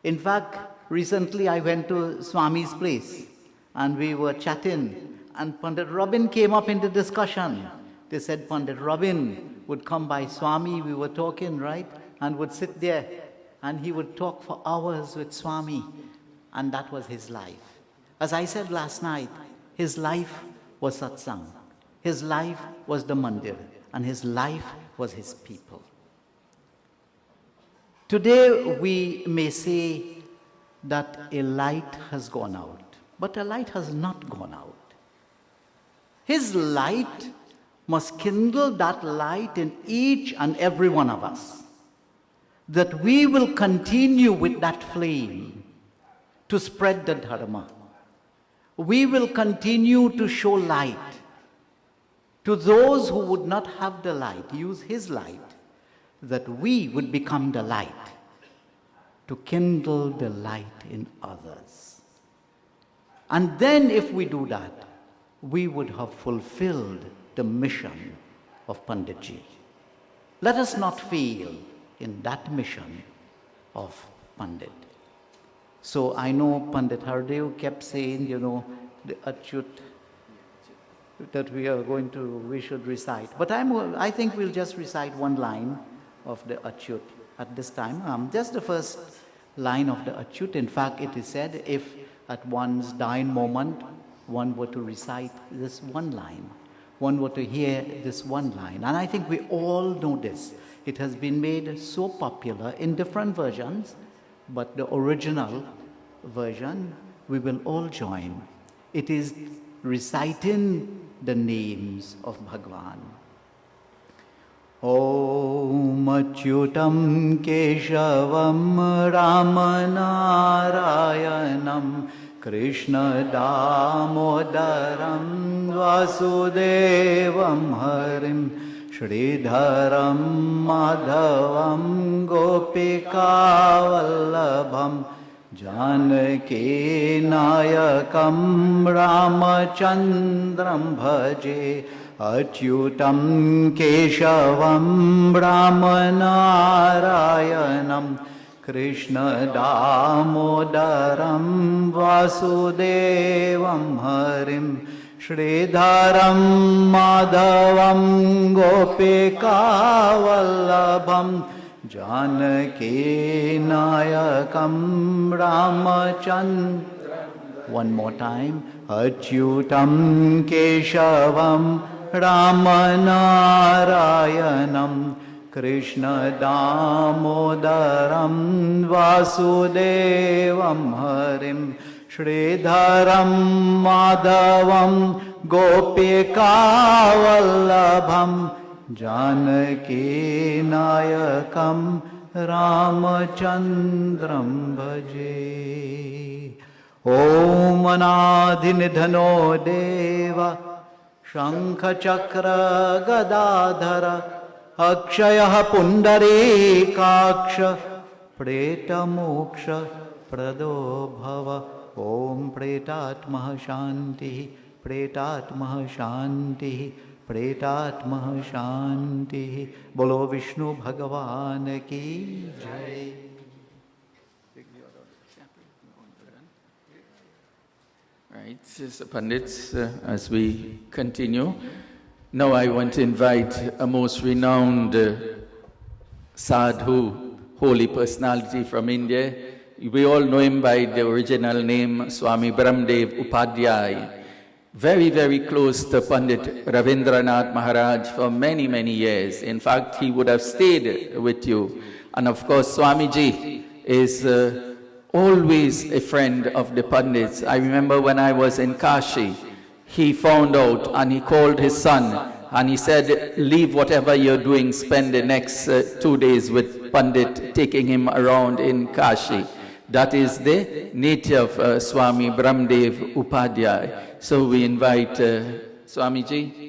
In fact, recently I went to Swami's place and we were chatting, and Pandit Ravin came up in the discussion. They said Pandit Ravin would come by Swami, we were talking, right? And would sit there and he would talk for hours with Swami. And that was his life. As I said last night, his life was satsang. His life was the mandir. And his life was his people. Today we may say that a light has gone out. But a light has not gone out. His light must kindle that light in each and every one of us. That we will continue with that flame to spread the dharma. We will continue to show light to those who would not have the light, use his light, that we would become the light, to kindle the light in others. And then if we do that, we would have fulfilled the mission of Panditji. Let us not fail in that mission of Pandit. So I know Pandit Hardev kept saying, you know, the Achyut that we should recite. But I think we'll just recite one line of the Achyut at this time. Just the first line of the Achyut. In fact, it is said, if at one's dying moment, one were to recite this one line, one were to hear this one line. And I think we all know this. It has been made so popular in different versions, but the original version, we will all join. It is reciting the names of Bhagwan. Om Achyutam Keshavam Ramanarayanam Krishna Damodaram Vasudevam Harim Sridharam Madhavam Gopikavallabham Janaki Nayakam Ramachandram Bhaje Achyutam Keshavam Brahmanarayanam Krishna Damodaram Vasudevam Harim Sridharam Madhavam Gopikavallabham Janaki Nayakam Ramachandram. One more time. Achyutam Keshavam Ramanarayanam Krishna Damodaram Vasudevam Harim Sridharam Madhavam Gopikavallabham Janaki Nayakam Ramachandram Bhaje. Om Anadhinidhano Deva Shankha Chakra Gadadhara Akshaya Pundarikaksha Preta Moksha Prado Bhava. Om Pretatmaha Shanti Pretatmaha Shanti Pretatmaha Shanti. Bolo Vishnu Bhagavan ki Jai. Right, Sister Pandits, as we continue, now I want to invite a most renowned sadhu, holy personality from India. We all know him by the original name Swami Brahmdev Upadhyay. Very, very close to Pundit Ravindranath Maharaj for many, many years. In fact, he would have stayed with you. And of course, Swamiji is always a friend of the Pandits. I remember when I was in Kashi, he found out and he called his son and he said, leave whatever you're doing, spend the next 2 days with Pandit, taking him around in Kashi. That is the nature of Swami Brahmdev Upadhyay. So we invite Swamiji.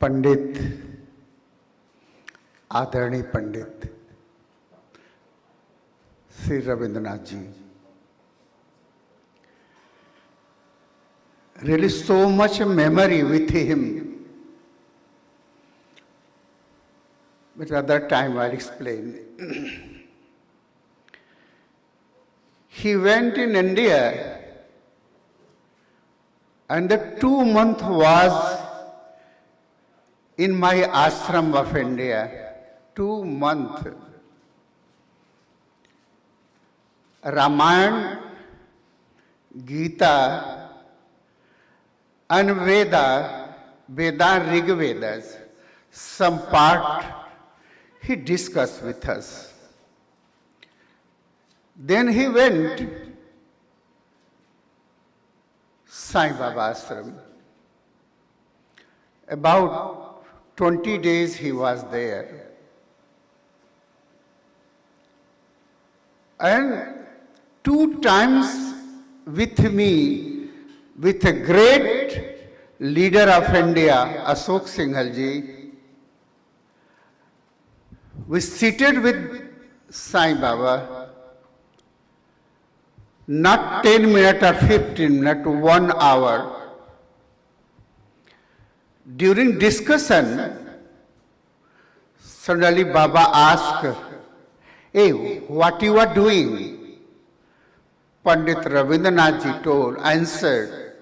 पंडित, आदरणीय पंडित श्री रविंद्रनाथ जी, really so much memory with him, but other time I'll explain. He went in India and the 2 months was in my ashram of India. 2 months. Ramayana, Gita, and Veda, Rig Vedas, some part he discussed with us. Then he went Sai Baba ashram. About 20 days he was there. And 2 times with me, with a great leader of India, Ashok Singhal ji, we seated with Sai Baba not 10 minutes or 15 minutes, 1 hour. During discussion, suddenly Baba asked, "Hey, what you are doing?" Pundit Ravindranath Ji answered,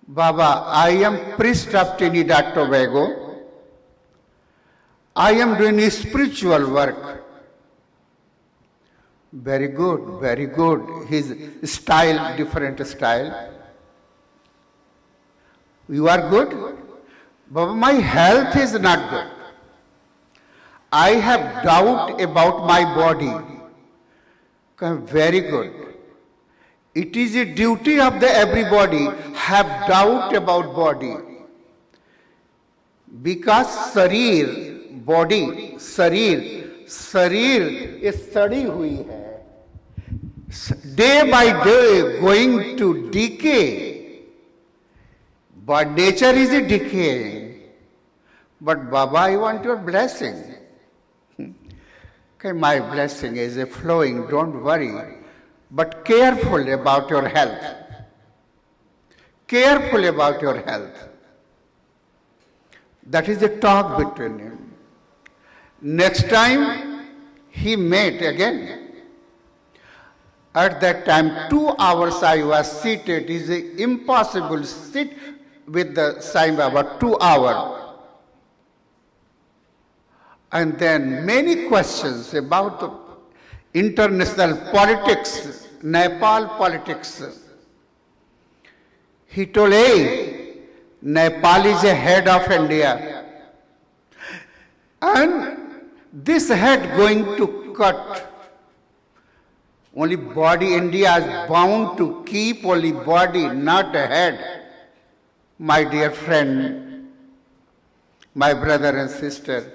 "Baba, I am priest of Trinidad Tobago. I am doing spiritual work." Very good, very good. His style, different style. You are good? Baba, my health is not good. I have doubt about my body. Very good. It is a duty of the everybody have doubt about body. Because sharir, body, शरीर ये सड़ी हुई है, day by day going to decay, but nature is decaying. But Baba, I want your blessing. Okay, my blessing is flowing, don't worry. But careful about your health. Careful about your health. That is the talk between him. Next time he met again. At that time, 2 hours I was seated. It is impossible to sit with the Sai Baba 2 hours. And then many questions about the international politics, Nepal politics. He told, hey, Nepal is a head of India. And this head going to cut. Only body, India is bound to keep only body, not a head. My dear friend, my brother and sister,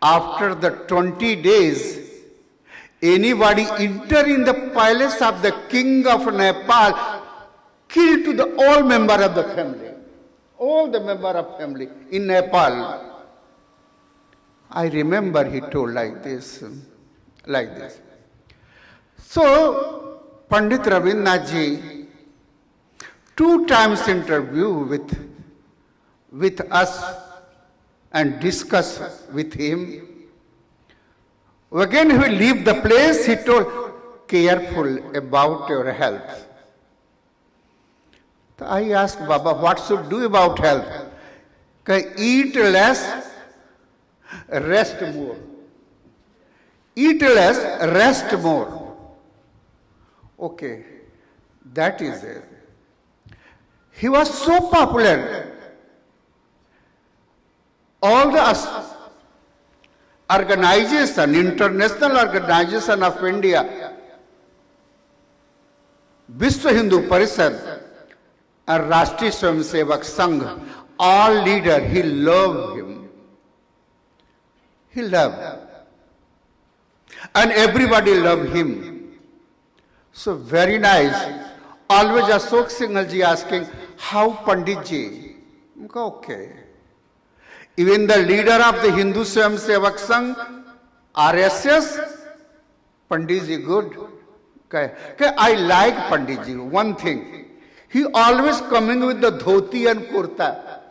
after the 20 days, anybody enter in the palace of the king of Nepal, kill to the all member of the family, all the member of family in Nepal. I remember he told like this. So, Pundit Ravindranath Ji 2 times interview with us and discuss with him. Again, he will leave the place, he told, careful about your health. So I asked Baba, what should do about health? Eat less, rest more. Eat less, rest more. Okay, that is it. He was so popular. All the organization, international organization of India, Vishwa Hindu Parishad and Rashtriya Swayamsevak Sangh, all leader, he loved him. He loved. And everybody loved him. So very nice. Always Ashok Singhal ji asking, how Pandit ji? Okay. Even the leader of the Hindu Swayamsevak Sangh, RSS, Pandit ji good. Okay. I like Pandit ji. One thing, he always coming with the dhoti and kurta.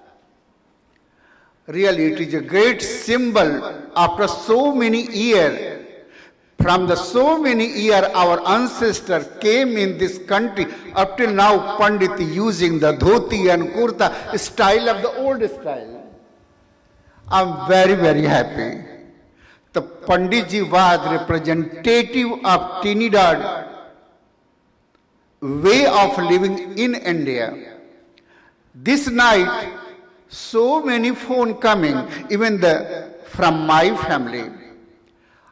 Really, it is a great symbol after so many years. From the so many years our ancestors came in this country, up till now Pandit using the dhoti and kurta style of the old style. I am very, very happy. The Pandit ji was representative of Trinidad way of living in India. This night, so many phone coming, even from my family.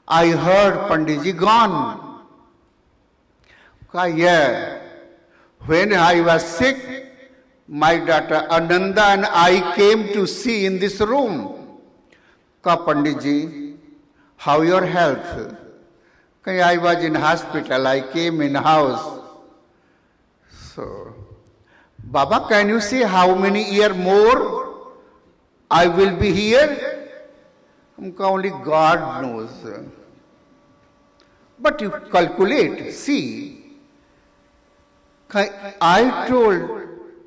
I heard Pandit ji gone. Yeah. When I was sick, my daughter Ananda and I came to see in this room. Pandit ji, how your health? I was in hospital, I came in house. So, Baba, can you say how many years more I will be here? Only God knows. But you calculate, see, I told,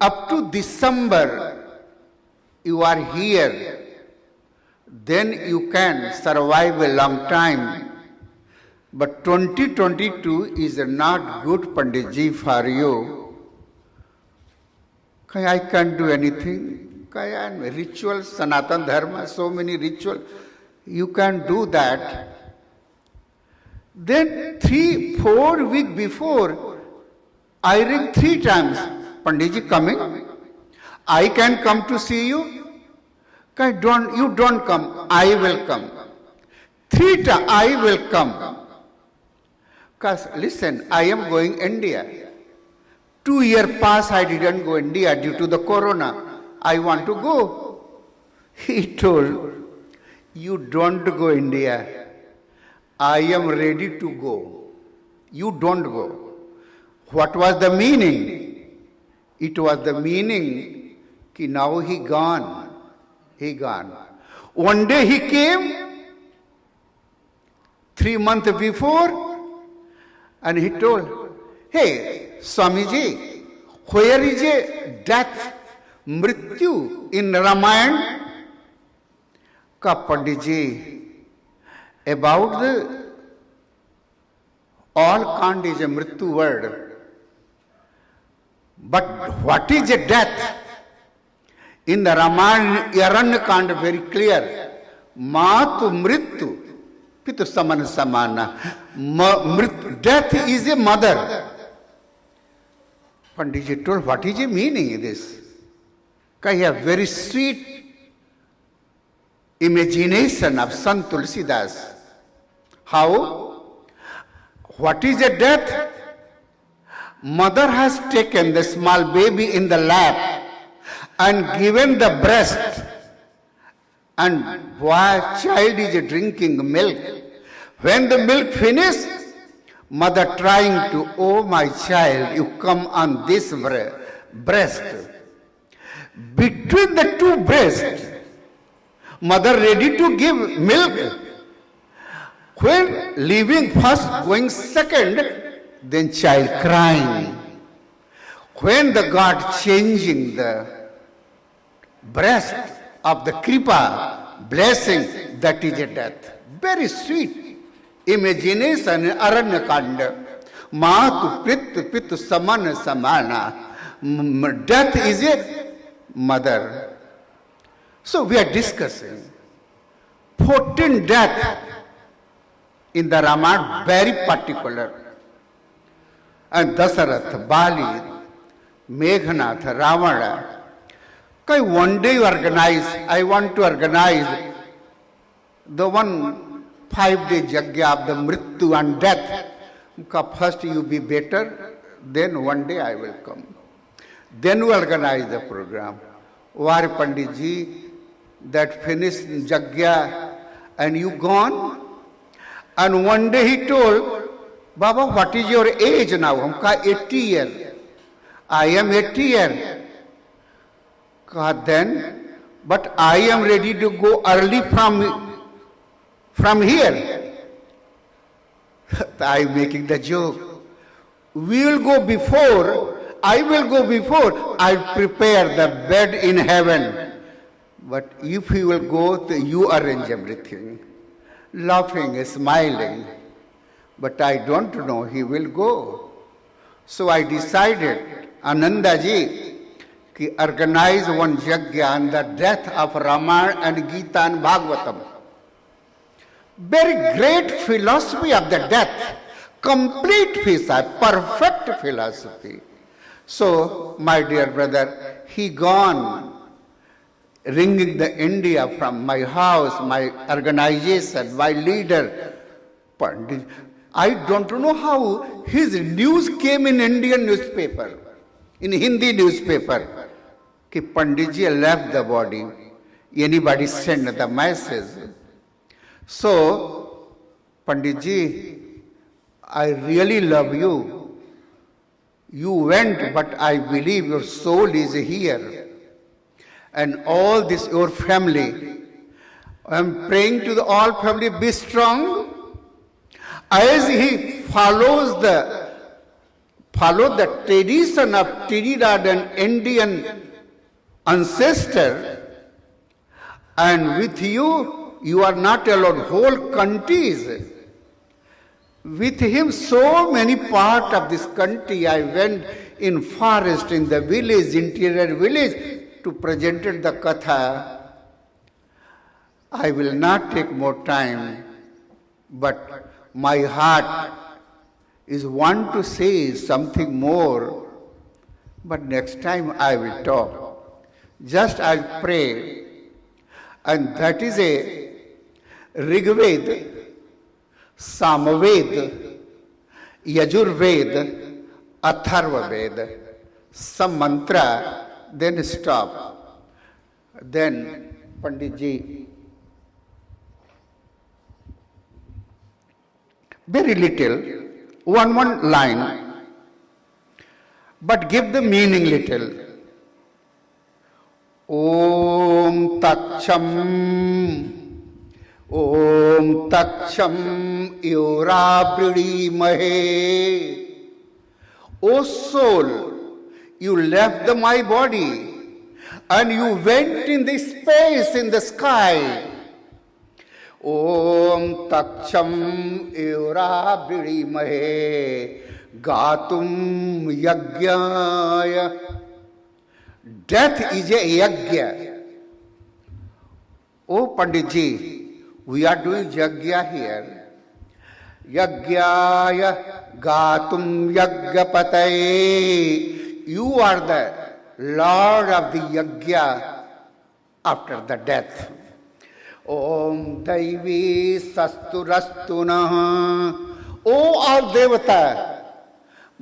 up to December, you are here, then you can survive a long time. But 2022 is not good, Panditji, for you. I can't do anything. Ritual, Sanatan Dharma, so many rituals. You can do that. Then 3-4 weeks before, I ring 3 times. Panditji coming? I can come to see you? You don't come. I will come. 3 times I will come. Because listen, I am going India. 2 years past I didn't go India due to the corona. I want to go. He told, you don't go India. I am ready to go. You don't go. What was the meaning? It was the meaning that now he gone. He gone. One day he came, 3 months before, and he told, hey, Swamiji, where is a death, mrityu in Ramayana? Panditji, about the all kand is a mrityu word. But what is a death? In the Ramayana, Aranya Kanda very clear. Matu mrityu, pitu samana samana. Death is a mother. Panditji told, what is the meaning of this? I have very sweet imagination of Sant Tulsidas. How? What is a death? Mother has taken the small baby in the lap and given the breast, and child is drinking milk. When the milk finishes, mother trying to, oh my child, you come on this breast. Between the 2 breasts, mother ready to give milk. When leaving first, going second, then child crying. When the God changing the breast of the kripa, blessing, that is a death. Very sweet imagination in Aranya Kanda. Matu prittu pitu samana samana. Death is a mother. So we are discussing 14 deaths in the Ramayana, very particular. And Dasarath, Bali, Meghanath, Ravana. One day I want to organize the 5-day Jagya of the Mrityu and death. First you be better, then one day I will come. Then we organize the program. Why Panditji, that finished Jagya and you gone? And one day he told, Baba, what is your age now? 80 years. I am 80 years. Then, but I am ready to go early from here. I am making the joke. We will go before, I will go before, I prepare the bed in heaven. But if you will go, you arrange everything. Laughing, smiling. But I don't know, he will go. So I decided, Anandaji, to organize one Yajna on the death of Ramayana and Gita and Bhagavatam. Very great philosophy of the death. Complete philosophy, perfect philosophy. So, my dear brother, he gone, ringing the India from my house, my organization, my leader. Pandit. I don't know how his news came in Indian newspaper, in Hindi newspaper. Ki Panditji left the body. Anybody sent the message. So, Panditji, I really love you. You went, but I believe your soul is here. And all this, your family. I am praying to the all family, be strong. As he follows the follow the tradition of Trinidad and Indian ancestor, and with you, you are not alone, whole countries. With him, so many part of this country, I went in forest, in the village, interior village, to present the katha. I will not take more time, but my heart is want to say something more, but next time I will talk. Just I pray, and that is a Rigved, Samaved, Yajurved, Atharvaved, some mantra, then stop. Then Pandit Ji, very little, one line, but give the meaning little. Om Taksham, Om Taksham Yorabridi Mahe. O soul, you left my body and you went in the space in the sky. Om Taksham Yorabridi Mahe Gatum Yagyaya. Death is a yagya. Oh Pandit Ji, we are doing yagya here. Yagyaya gatum yagyapataye. You are the Lord of the yagya after the death. Om Daivi Sasturastuna. Oh all Devata,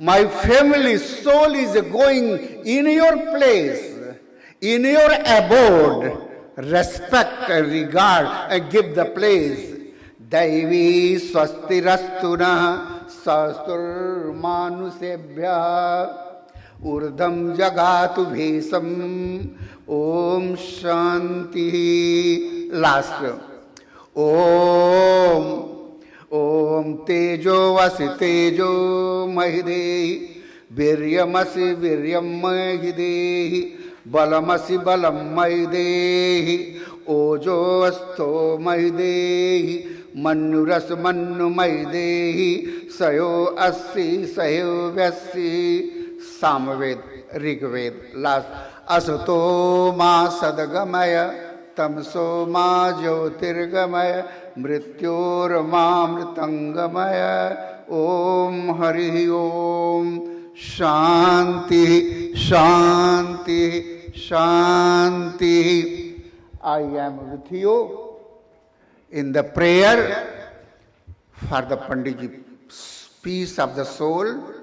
my family soul is going in your place, in your abode. Respect and regard and give the place. Daivi swastirastuna sastur manusebhya urdham jagatu bhesam. Om Shanti. Last. Om Tejo Vasi Tejo Mahidehi Viryamasi Viryam Mahidehi Balamasi Balam Mahidehi Ojo Asto Mahidehi Manuras Manu Mahidehi Sayo Asi Sayo Vyasi. Samaved, Rigved. Last. Asato Ma Sadagamaya Tamso Ma Jyotirgamaya Mrityor Ma Mritangamaya. Om Hari Om. Shanti, Shanti, Shanti. I am with you in the prayer for the Panditji, peace of the soul.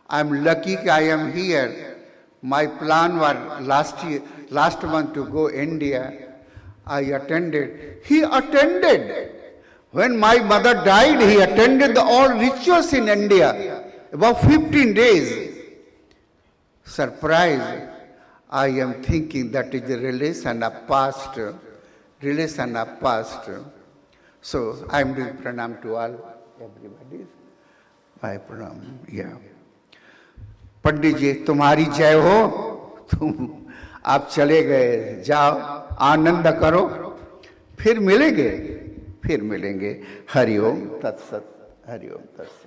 I am lucky I am here. My plan was last month to go India. I attended. He attended. When my mother died, he attended all rituals in India. About 15 days. Surprise. I am thinking that is the relation of past. Relation of past. So I am doing pranam to all, everybody. My pranam, yeah. पंडित जी तुम्हारी जय हो, तुम आप चले गए, जाओ आनंद करो, फिर मिलेंगे। हरि ओम तत्सत, हरि ओम तत्सत।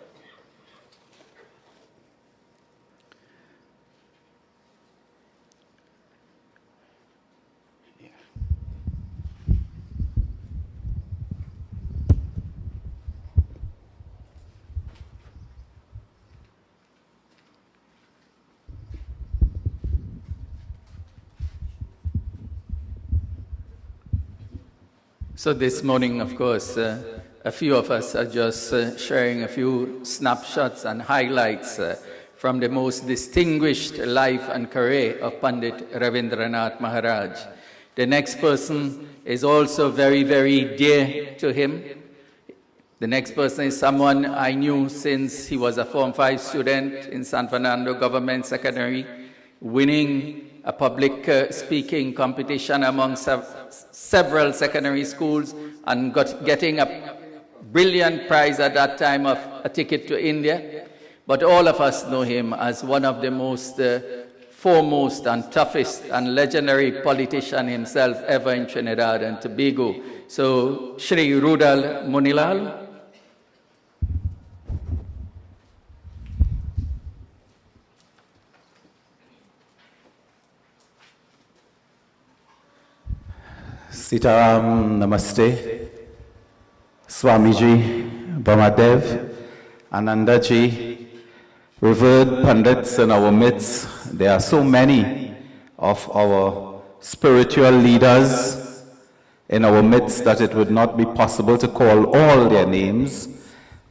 So this morning, of course, a few of us are just sharing a few snapshots and highlights from the most distinguished life and career of Pundit Ravindranath Maharaj. The next person is also very, very dear to him. The next person is someone I knew since he was a Form 5 student in San Fernando Government Secondary, winning a public speaking competition among several secondary schools and getting a brilliant prize at that time of a ticket to India. but all of us know him as one of the most foremost and toughest and legendary politician himself ever in Trinidad and Tobago. So, Shri Rudal Munilal. Sitaram Namaste, Swamiji, Brahmadev, Anandaji, revered Pandits in our midst. There are so many of our spiritual leaders in our midst that it would not be possible to call all their names,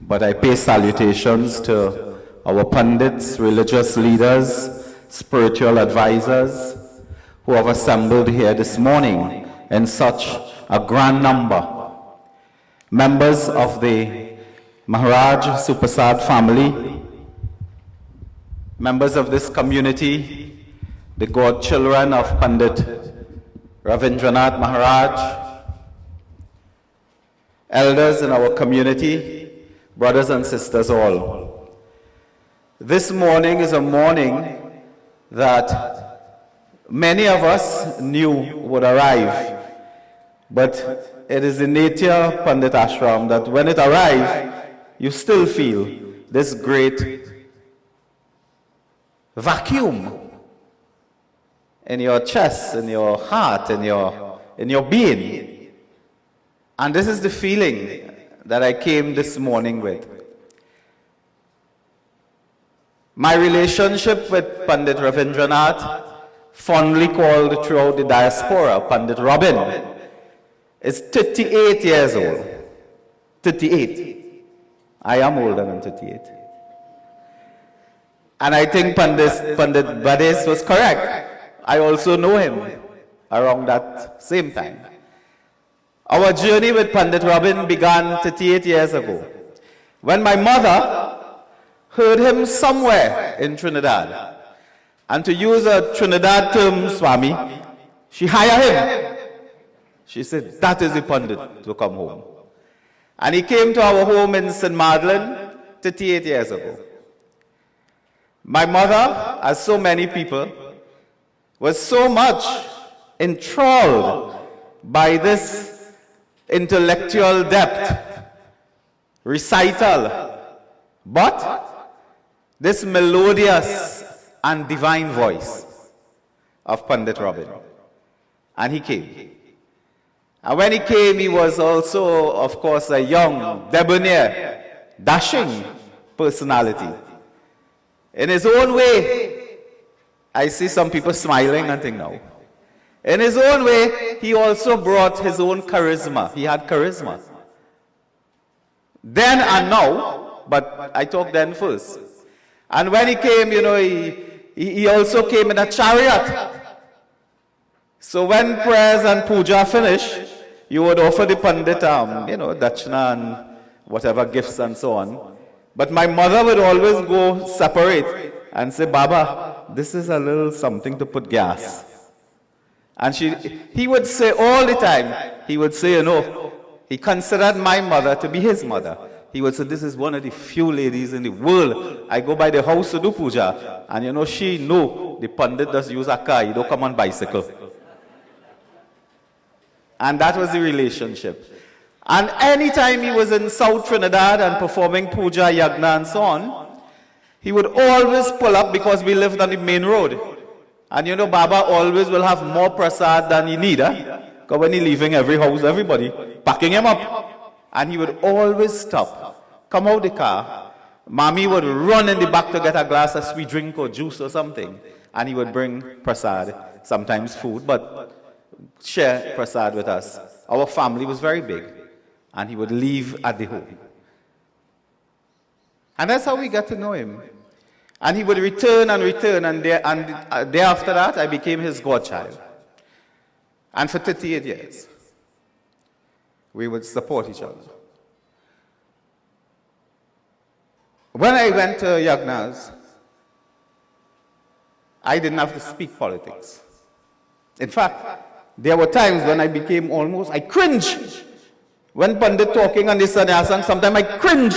but I pay salutations to our Pandits, religious leaders, spiritual advisors who have assembled here this morning in such a grand number. Members of the Maharaj Supasad family, members of this community, the godchildren of Pundit Ravindranath Maharaj, elders in our community, brothers and sisters all. This morning is a morning that many of us knew would arrive. But it is the nature of Pandit Ashram that when it arrives, you still feel this great vacuum in your chest, in your heart, in your being. And this is the feeling that I came this morning with. My relationship with Pandit Ravindranath, fondly called throughout the diaspora Pandit Robin, is 38 years old. 38. I am older than 38. And I think Pandit Bades was correct. I also know him around that same time. Our journey with Pandit Robin began 38 years ago, when my mother heard him somewhere in Trinidad. And to use a Trinidad term, Swami, she hired him. She said, that is the Pandit to come home. And he came to our home in St. Madeleine 38 years ago. My mother, as so many people, was so much enthralled by this intellectual depth, recital, but this melodious and divine voice of Pandit Robin. And he came. And when he came, he was also, of course, a young, debonair, dashing personality. In his own way, I see some people smiling and think now. In his own way, he also brought his own charisma. He had charisma. Then and now, but I talk then first. And when he came, you know, he also came in a chariot. So when prayers and puja finish, you would offer the Pandit, dachna and whatever gifts and so on. But my mother would always go separate and say, Baba, this is a little something to put gas. And he would say all the time, he would say, he considered my mother to be his mother. He would say, this is one of the few ladies in the world. I go by the house to do puja. And she know the Pandit does use a car, he don't come on bicycle. And that was the relationship. And anytime he was in South Trinidad and performing puja, yagna and so on, he would always pull up because we lived on the main road. And Baba always will have more prasad than he need. Because when he leaving every house, everybody packing him up. And he would always stop, come out the car. Mommy would run in the back to get a glass of sweet drink or juice or something. And he would bring prasad, sometimes food, but share prasad with us. Our family was very big. And he would leave at the home. And that's how we got to know him. And he would return and return, and day after that, I became his godchild. And for 38 years, we would support each other. When I went to Yagnas, I didn't have to speak politics. In fact, there were times when I became I cringe. When Pandit talking on this sannyasam, sometimes I cringe.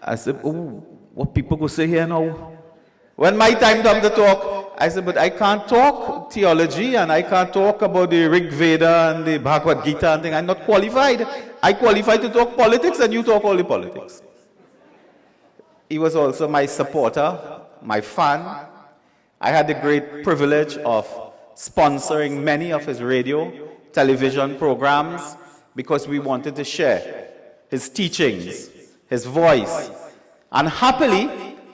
I said, oh, what people could say here now. When my time come to talk, I said, but I can't talk theology and I can't talk about the Rig Veda and the Bhagavad Gita and things. I'm not qualified. I qualified to talk politics and you talk all the politics. He was also my supporter, my fan. I had the great privilege of sponsoring many of his radio, television programs because we wanted to share his teachings, his voice. And happily,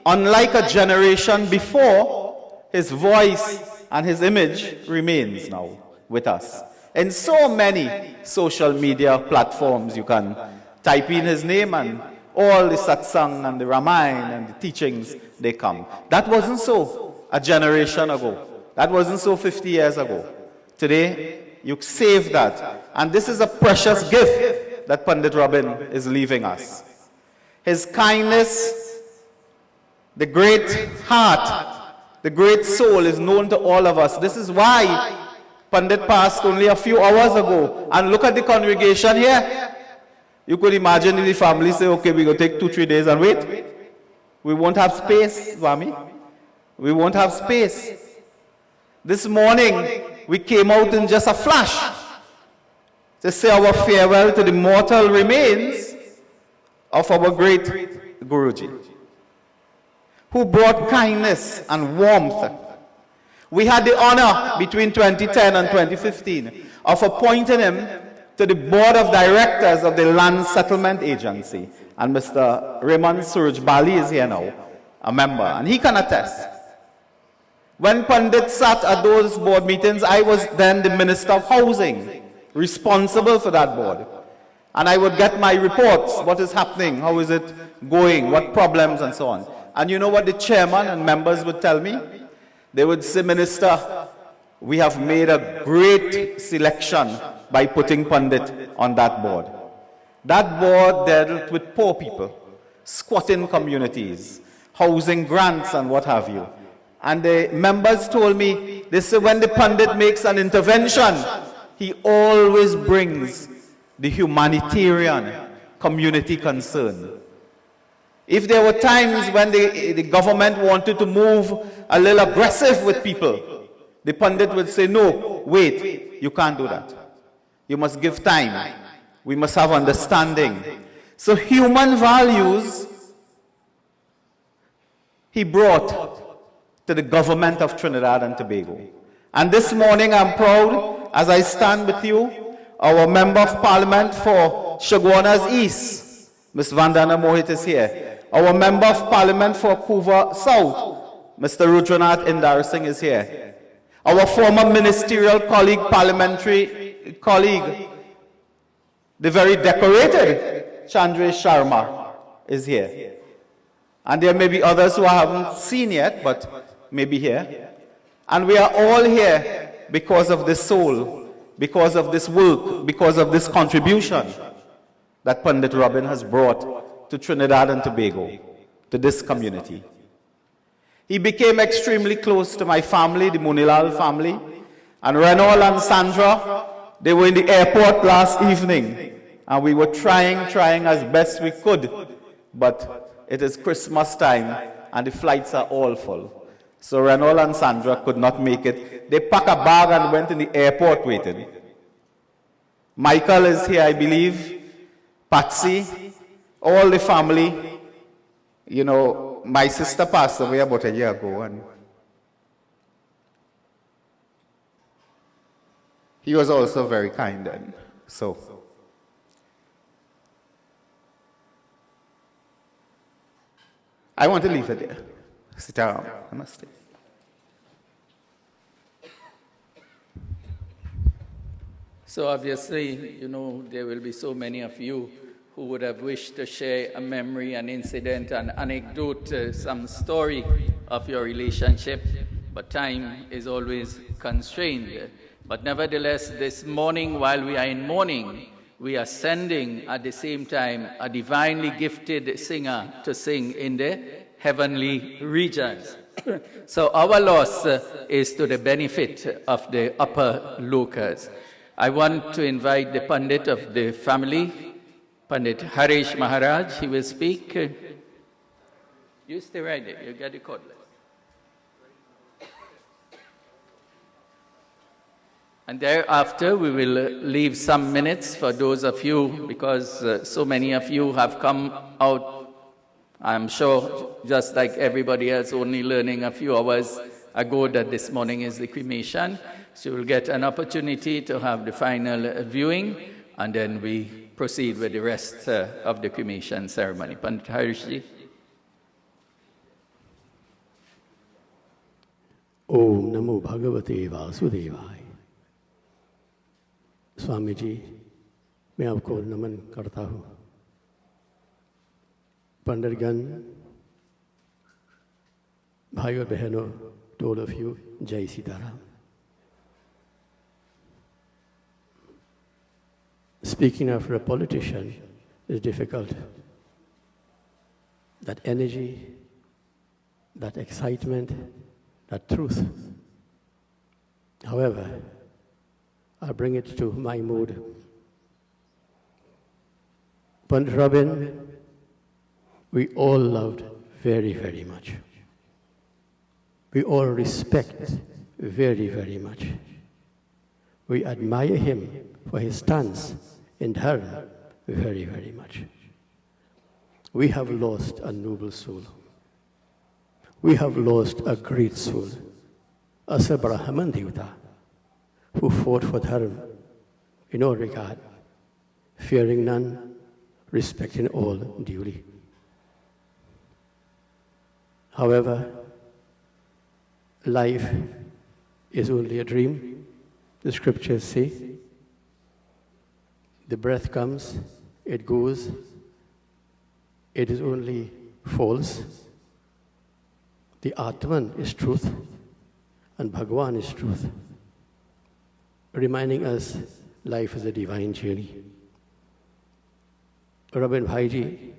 unlike a generation before, his voice and his image remains now with us. In so many social media platforms, you can type in his name and all the satsang and the Ramayana and the teachings, they come. That wasn't so a generation ago. That wasn't so 50 years ago. Today, you save that. And this is a precious gift that Pundit Robin is leaving us. His kindness, the great heart, the great soul is known to all of us. This is why Pundit passed only a few hours ago. And look at the congregation here. You could imagine if the family say, okay, we're going to take 2-3 days and wait. We won't have space, Swami. We won't have space. This morning, we came out in just a flash to say our farewell to the mortal remains of our great Guruji, who brought kindness and warmth. We had the honor between 2010 and 2015 of appointing him to the board of directors of the Land Settlement Agency. And Mr. Raymond Suraj Bali is here now, a member, and he can attest. When Pundit sat at those board meetings, I was then the Minister of Housing, responsible for that board. And I would get my reports, what is happening, how is it going, what problems, and so on. And you know what the chairman and members would tell me? They would say, Minister, we have made a great selection by putting Pundit on that board. That board dealt with poor people, squatting communities, housing grants, and what have you. And the members told me, they said when the Pundit makes an intervention, he always brings the humanitarian community concern. If there were times when the government wanted to move a little aggressive with people, the Pundit would say, no, wait, you can't do that. You must give time. We must have understanding. So human values he brought to the government of Trinidad and Tobago. And this morning I'm proud, as I stand with you, our Member of Parliament for Shagwanas East, Ms. Vandana Mohit is here. Our Member of Parliament for Kuva South, Mr. Rudranath Indar Singh is here. Our former ministerial colleague, parliamentary colleague, the very decorated Chandresh Sharma is here. And there may be others who I haven't seen yet, but may be here. And we are all here because of this soul, because of this work, because of this contribution that Pundit Robin has brought to Trinidad and Tobago, to this community. He became extremely close to my family, the Munilal family, and Renaud and Sandra, they were in the airport last evening, and we were trying as best we could, but it is Christmas time, and the flights are all full. So Renaud and Sandra could not make it. They packed a bag and went in the airport waiting. Michael is here, I believe, Patsy, all the family. You know, my sister passed away about a year ago, and he was also very kind then. So I want to leave it there. Sit down. Namaste. So obviously, you know, there will be so many of you who would have wished to share a memory, an incident, an anecdote, some story of your relationship, but time is always constrained. But nevertheless, this morning, while we are in mourning, we are sending at the same time a divinely gifted singer to sing in the heavenly regions. So our loss is to the benefit of the upper lokas. I want to invite the Pundit of the family, Pundit Harish Maharaj. He will speak. You stay right there. You get the cutlass. And thereafter, we will leave some minutes for those of you, because so many of you have come out, I'm sure, just like everybody else, only learning a few hours ago that this morning is the cremation. So you'll get an opportunity to have the final viewing, and then we proceed with the rest of the cremation ceremony. Pandit Harishji. Om Namo Bhagavate Vasudevaya. Swami ji मैं आपको नमन करता हूँ पंडितगण भाइयों और बहनों to all of you जय Sitaram Speaking after a politician is difficult. That energy, that excitement, that truth. However, I bring it to my mood. Pundit Rabin, we all loved very, very much. We all respect very, very much. We admire him for his stance in Dharma very, very much. We have lost a noble soul. We have lost a great soul, Asa Brahman Devata, who fought for Dharma in all regard, fearing none, respecting all duly. However, life is only a dream. The scriptures say, the breath comes, it goes, it is only false. The Atman is truth, and Bhagavan is truth, reminding us life is a divine journey. Rabin Bhaiji,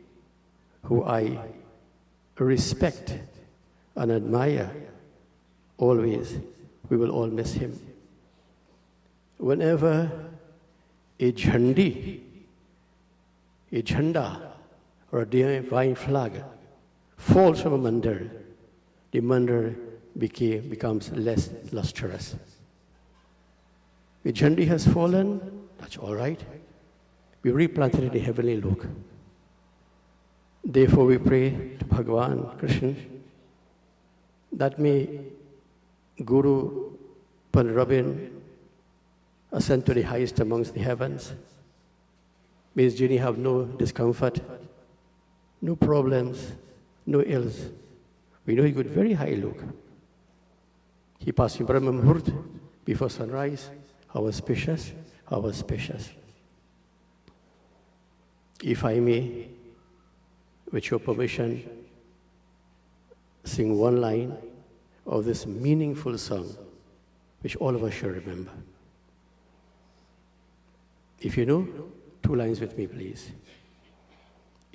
who I respect and admire always, we will all miss him. Whenever a jhandi, a jhanda, or a divine flag falls from a mandir, the mandir becomes less lustrous. The jhandi has fallen, that's all right. We replanted it in the heavenly look. Therefore we pray to Bhagavan, Krishna, that may Guru Pundit Rabin ascend to the highest amongst the heavens. May his journey have no discomfort, no problems, no ills. We know he got very high look. He passed in Brahma Muhurt before sunrise. How auspicious, how auspicious. If I may, with your permission, sing one line of this meaningful song, which all of us should remember. If you know, 2 lines with me, please.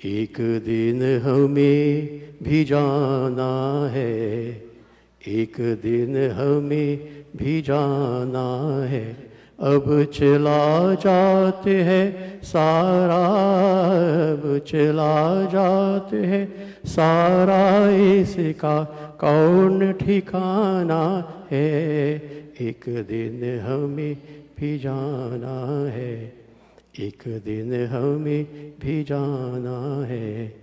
एक दिन हमें भी जाना है, एक दिन हमें भी जाना है, अब चला जाते हैं सारा, अब चला जाते हैं सारा, इसका कौन ठिकाना है, एक दिन हमें भी जाना है, एक दिन हमें भी जाना है,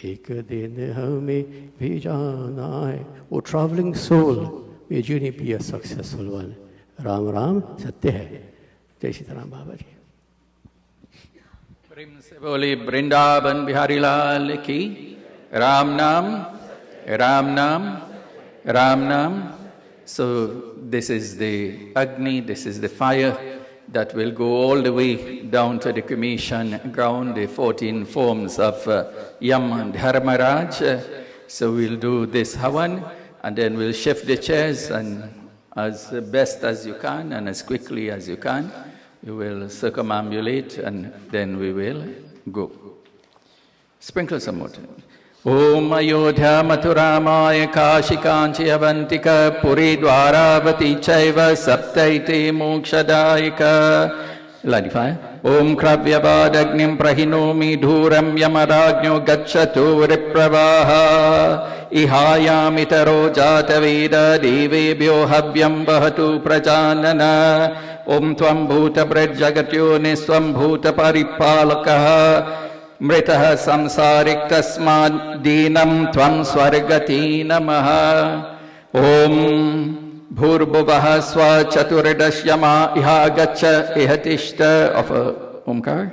एक दिन हमें भी जाना है. O traveling soul, may your journey be a successful one. Ram Ram सत्य है. जय सीताराम बाबा जी. प्रेम से बोले वृंदावन बिहारी लाल की. Ram Nam, Ram Nam, Ram Nam. So this is the Agni, this is the fire that will go all the way down to the cremation ground, the 14 forms of Yam and Dharmaraj. So we'll do this Havan, and then we'll shift the chairs, and as best as you can and as quickly as you can, you will circumambulate, and then we will go. Sprinkle some more. Om Ayodhya Mathuramaya Kashi Kanchi Avantika Puri Dwaravati Chaiva Saptaite Mokshadaika. Light the fire. Om Kravyavadagnim Prahinomi Dhuram Yamaragno Gacchatu Ripravaha Ihayamitaro Jataveda Devebhyo Havyam Bahatu Prajanana Om Tvam Bhuta Brajjagatyo Niswam Bhuta Paripalakaha Mritaha Samsarik Tasmad Dinam Tvam Swargati Namaha Om Bhurbhuvaha Swa Chaturadashyama Iha Gacha Ihatishta of Omkar.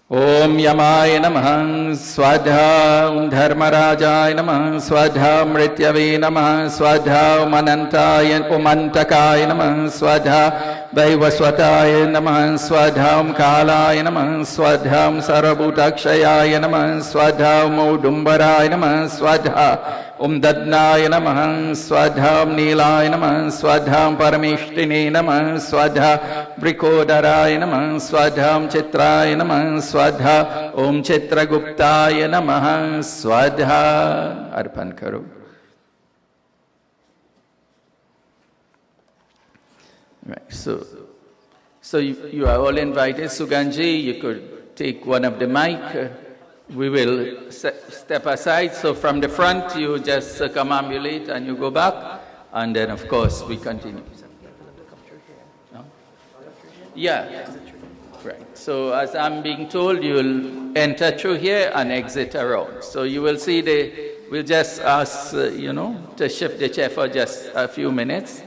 Om Yamaya Namaha Swadha Om Dharmarajaya Namaha Swadha Mrityave Namaha Swadha Manantaya Umantakaya Namaha Swadha Vaivaswataya Namaha Swadha Om Kalaya Namaha Swadha Om Sarabhutakshayaya Namaha Swadha Om Udumbaraya Namaha Swadha Om Dadnaya Namaha Swadha Om Nilaya Namaha Swadha Om Parameshtine Namaha Swadha Vrikodharaya Namaha Swadha Om Chitraya Namaha Swadha Om Chitraguptaya Namaha Swadha. Arpan karo. Right, so you are all invited. Suganji, you could take one of the mic. We will step aside. So from the front, you just circumambulate and you go back. And then, of course, we continue. No? Yeah. Right. So as I'm being told, you'll enter through here and exit around. So you will see we'll just ask, to shift the chair for just a few minutes.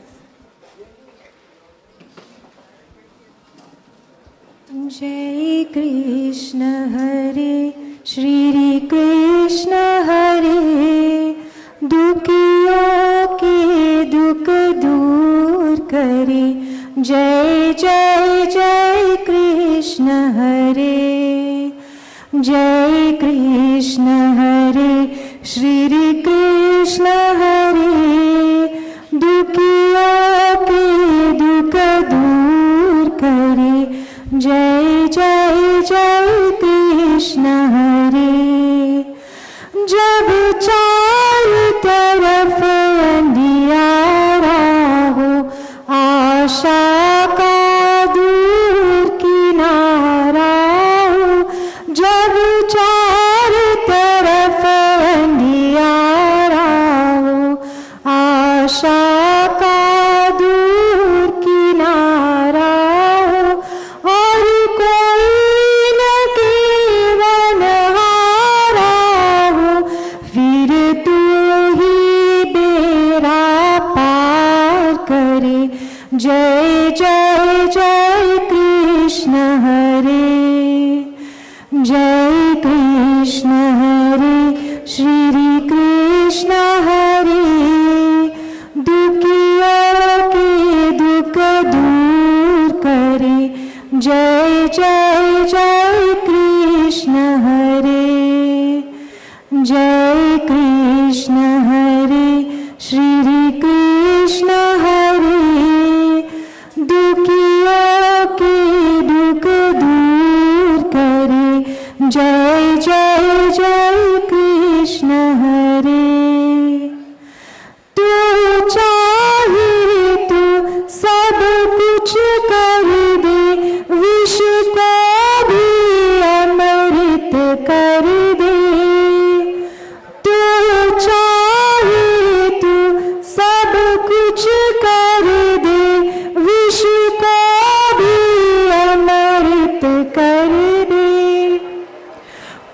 Jai Krishna Hare Shri Krishna Hare Dukhiyon ke dukh dur kare Jai Jai Jai Krishna Hare Jai Krishna Hare Shri Krishna Hare Dukhiyon ke dukh dur kare Jai Jai Jai Krishna Hare Jab चारों तरफ अंधियारा हो आशा का दूर किनारा हो जब चारों तरफ अंधियारा हो आशा का दूर किनारा हो और कोई न केवल हारा हो फिर तू ही बेड़ा पार करे जय जय जय कृष्ण हरे जय कृष्ण हरे श्री कृष्ण हरे दुखियों के दुख दूर करे जय जय जय कृष्ण हरे जय कृष्ण हरे श्री कृष्ण हरे दुखियों के दुख दूर करे जय जय जय कृष्ण हरे तू चाहे तो सब कुछ कर दे विष को भी अमृत कर दे तू चाहे तो सब कुछ कर दे विष को भी अमृत कर दे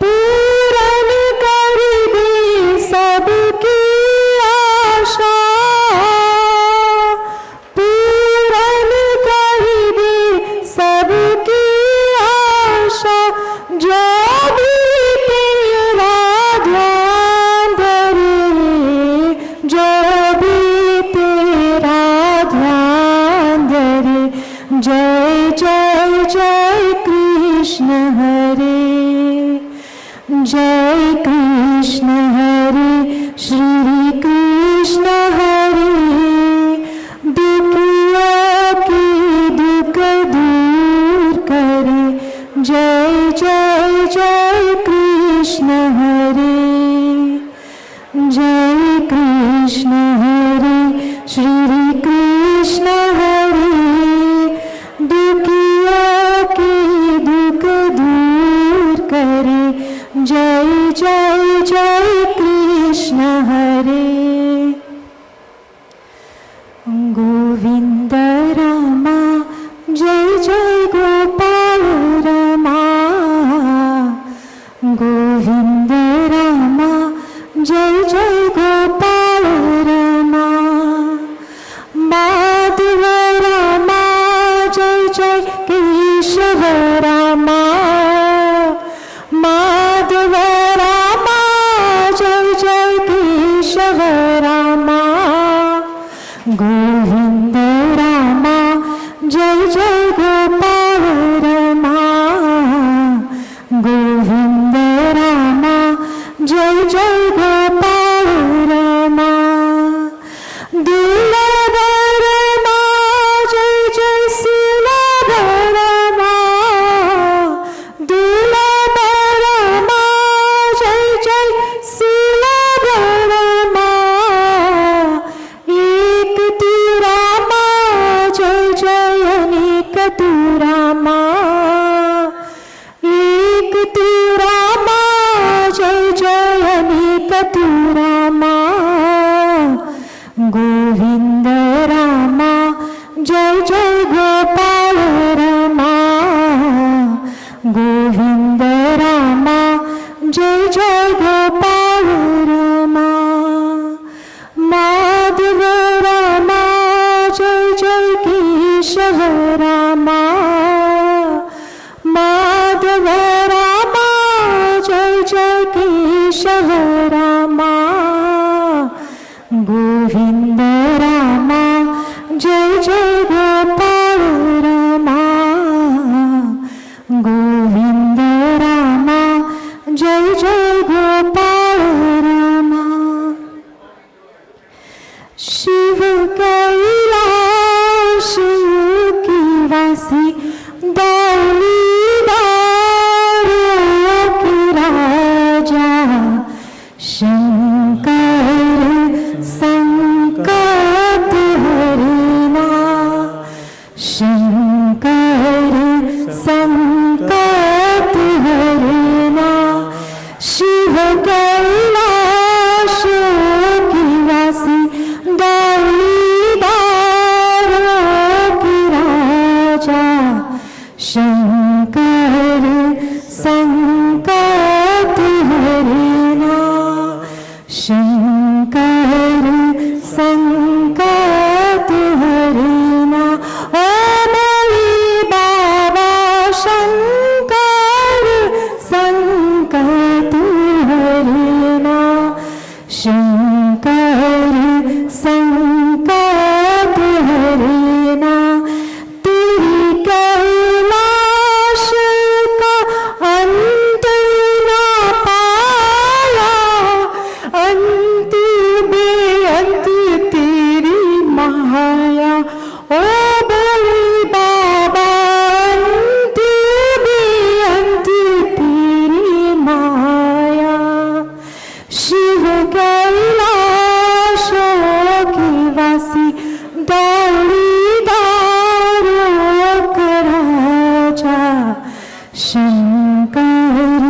पूरन कर दे सबकी आशा पूरन कर दे सबकी आशा जो भी तेरा ध्यान धरे जो भी तेरा ध्यान धरे जय जय जय कृष्ण हरे जय कृष्ण हरे श्री कृष्ण हरे दुखियों के दुख दूर करे जय जय जय कृष्ण हरे जय कृष्ण हरे श्री कृष्ण हरे दुखियों गोपाल रमा माधव रमा जय जय केशव रमा माधव रमा जय जय केशव रमा गोविंद रमा जय जय गोपाल रमा गोविंद रमा जय जय गोपाल रमा दुर्लभ रमा जय जय सुलभ रमा दुर्लभ रमा जय जय सुलभ रमा एक तू रामा जय जय अनेक तू रामा एक तू रामा जय जय अनेक तू रामा गोविंद रामा जय जय गोपाल रमा गोविंद रामा जय जय गोपाल रमा माधव रमा जय जय केशव रमा माधव रमा जय जय केशव रमा गोविंद रमा जय जय गोपाल रमा गोविंद रमा जय जय गोपाल रमा शिव कैलाश की वासी दौलीदारों के राजा शंकर संकट हरना शंकर संकट हरना शिव कैलाश की वासी दौलीदारों के राजा शंकर संकट हरना शंकर संकट हरना ओ बोले बाबा शंकर संकट हरना शंकर संकट हरना तेरी कैलाश का अंत न पाया अंत बेअंत तेरी माया ओ बोले बाबा अंत बेअंत तेरी माया शिव कैलाश की वासी दौलीदारों का राजा शंकर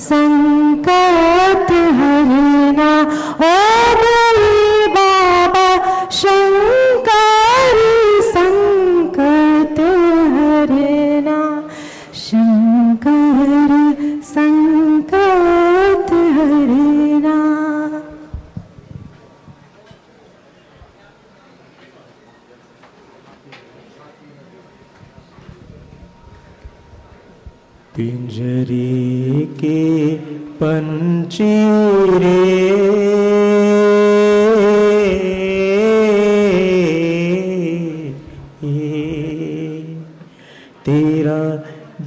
संकट हरना ओ बोले बाबा शंकर संकट हरना शंकर संकट हरना पिंजरे के पंचीरे तेरा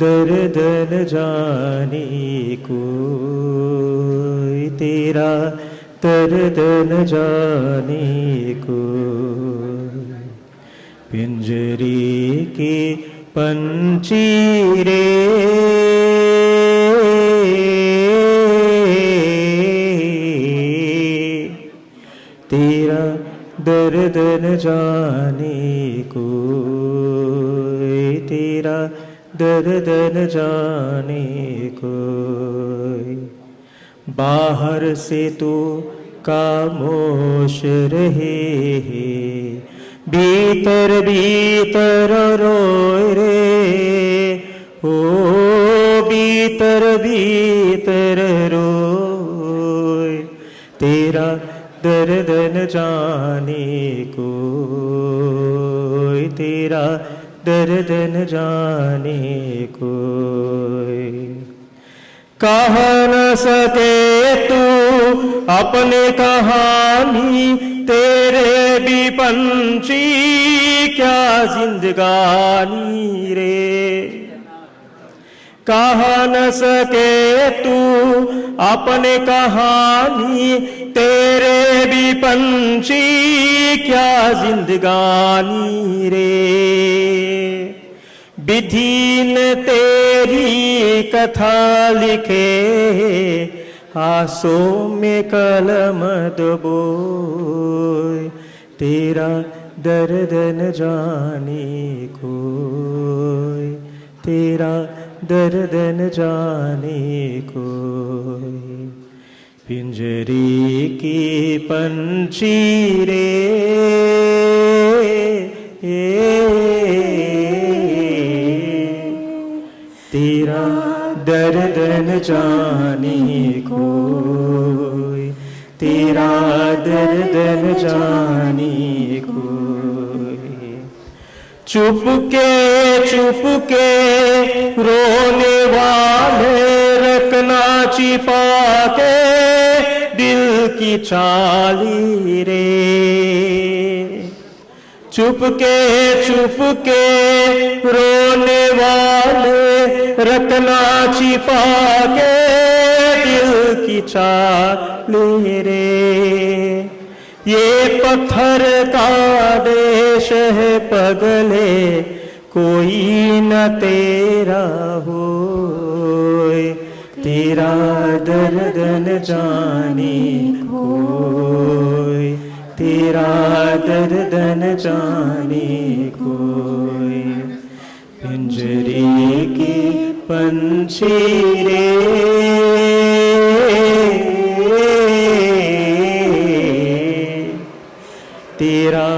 दर्द न जाने कोई तेरा दर्द न जाने कोई पिंजरे के पंचीरे तेरा दर्द न जाने कोई तेरा दर्द न जाने कोई बाहर से तो खामोश रहे भीतर भीतर रोए रे ओ भीतर भीतर रोए तेरा दर्द न जाने कोई, तेरा दर्द न जाने कोई। कह न सके तू अपने कहानी, तेरे भी पंछी क्या जिंदगानी रे। कह न सके तू अपने कहानी, तेरे भी पंछी क्या जिंदगानी रे। विधि ने तेरी कथा लिखे, आंसू में कलम डुबोए, तेरा दर्द न जाने कोई, तेरा दर्द न जाने कोई। पिंजरे की पंछी रे, तेरा दर्द न जाने कोई, तेरा दर्द न जाने कोई। चुपके चुपके रोने वाले, रखना छिपा के दिल की चाली रे। चुपके चुपके रोने वाले, रखना छिपा के दिल की चाली रे। ये पत्थर का देश है पगले, कोई न तेरा होए, तेरा दर्द न जाने कोई, तेरा दर्द न जाने कोई। पिंजरे की पंछी रे, तेरा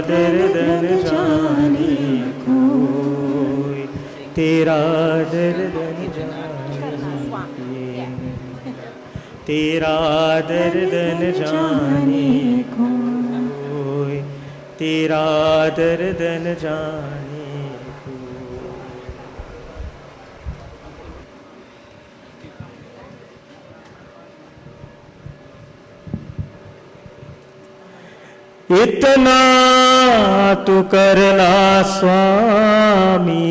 दर्द न जाने कोई, तेरा दर्द न जाने कोई, तेरा दर्द न जाने कोई, तेरा दर्द न जाने कोई। इतना तू करना स्वामी,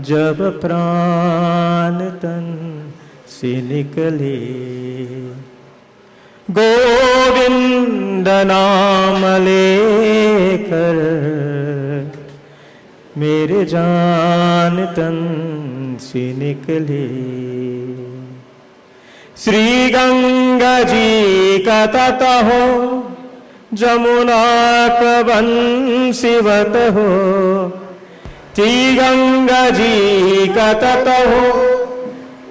जब प्राण तन से निकले। गोविंद नाम लेकर मेरे जान तन से निकले। श्री गंगा जी का तट हो, जमुना का बंसीवत हो। श्री गंगा जी का तट हो,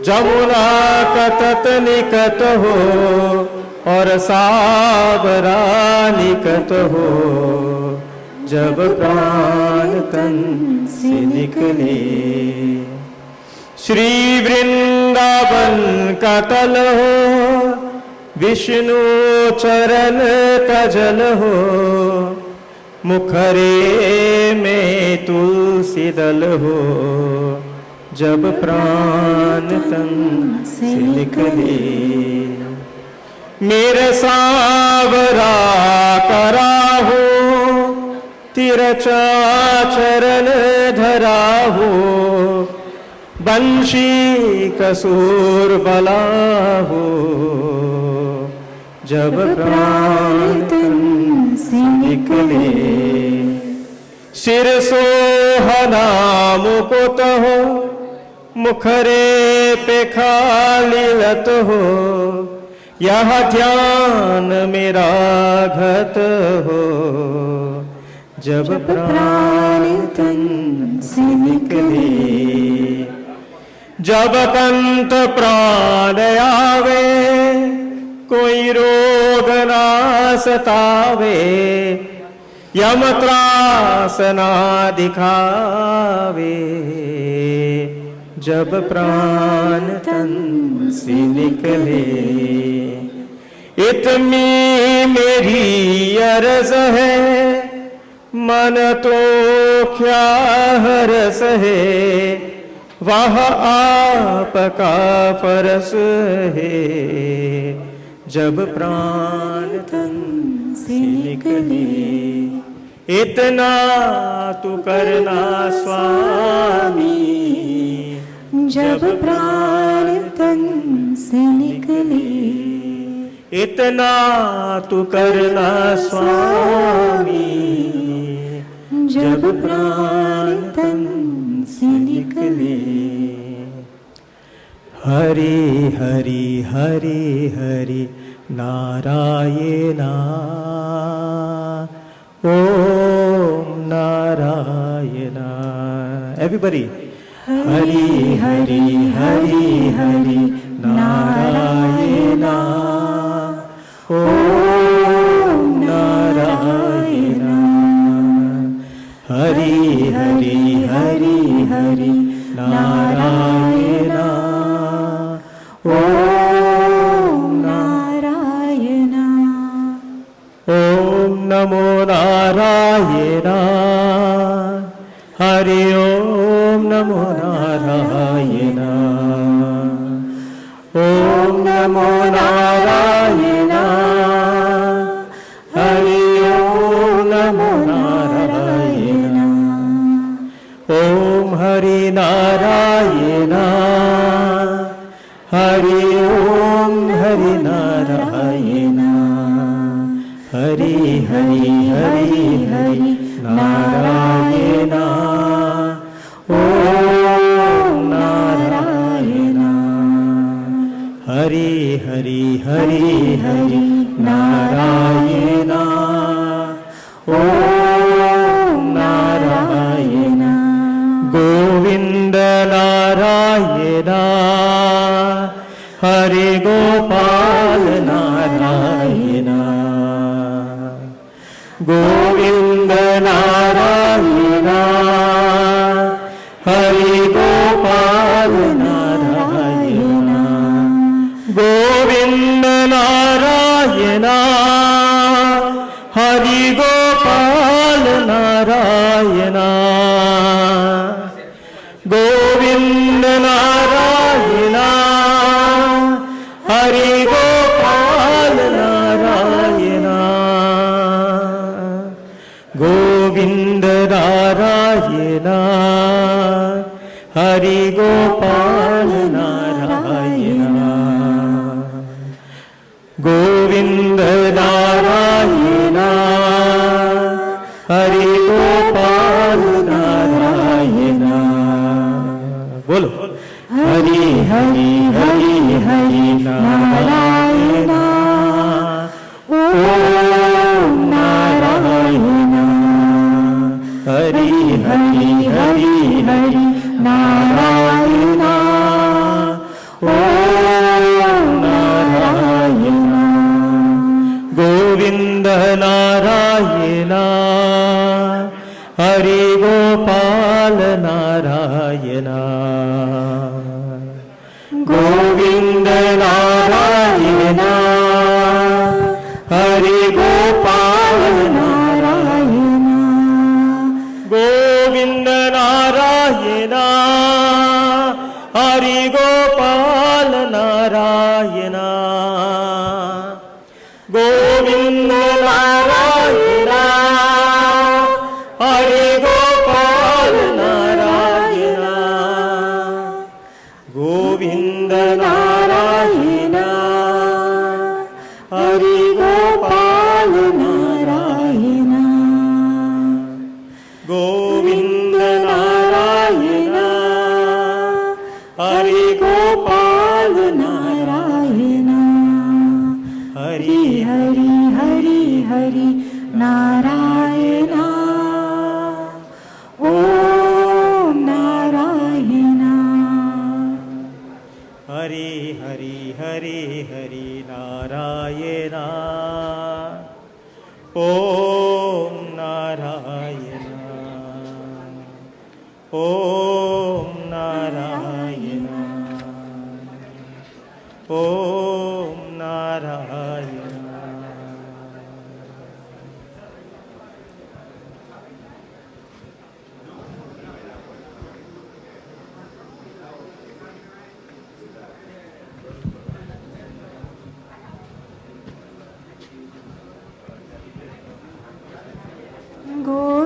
जमुना का तट निकट हो, और साबरा निकट हो। जब प्राण तन से निकले, श्री वृंदावन का तल हो, विष्णु चरण का जल हो। मुखरे में तुलसी दल हो, जब प्राण तन से निकले। मेरे सावरा करा हो, तिरछा चरण धरा हो। बंशी कसूर बला हो, जब प्राण तन से निकले। सिर सोहना मुकुट हो, मुखरे पे खाली लत हो। यह ध्यान मेरा घट हो, जब प्राण तन से निकले। जब कंठ प्राण आवे, कोई रोग ना सतावे। यम त्रास ना दिखावे, जब प्राण तन से निकले। इतनी मेरी अर्ज है, मन तो क्या हरस है, वह आपका फरस है, जब प्राण तन से निकले, इतना तू करना स्वामी, जब प्राण तन से निकले, इतना तू करना स्वामी, जब प्राण तन से निकले। हरि हरि हरि हरि नारायणा, ओम नारायणा। Everybody. हरि हरि हरि हरि नारायणा, ओम नारायणा। हरि हरि हरि हरि नारायणा, ओम नारायणा। ओम नमो नारायणा, हरि ओम नमो नारायणा, ओम नमो नारायणा, हरि ओम नमो नारायणा, ओम हरि नारायणा, हरि ओम हरि नारायणा, हरि हरि हरि हरि नारायणा, ओम नारायणा। हरि हरि हरि हरि नारायणा, ओम नारायणा। गोविंद नारायणा, हरि गोपाल नारायणा, गोविंद नारायणा, हरि गोपाल नारायणा, गोविंद नारायणा, हरि गोपाल नारायणा, गोविंद नारायणा, हरि गोपाल नारायणा, गोविंद नारायणा, हरि गोपाल नारायणा, गोविंद नारायणा, हरि गोपाल नारायणा। बोलो हरि हरि हरि हरि नारायणा, ओम नारायणा। हरि हरि हरि हरि नारायणा, ओम नारायणा। गोविंद नारायणा, हरि गोपाल नारायणा, गोविंद नारायणा, हरि गोपाल नारायणा, गोविंद नारायणा, हरि गोपाल नारायणा, गोविंद नारायणा, हरि गोपाल नारायणा, गोविंद नारायणा, हरि गोपाल नारायणा, गोविंद नारायणा, हरि गोपाल नारायणा। हरि हरि हरि हरि नारायणा, ओम नारायणा। हरि हरि हरि हरि नारायणा, ओम नारायणा, ओम नारायणा, ओम नारायणा।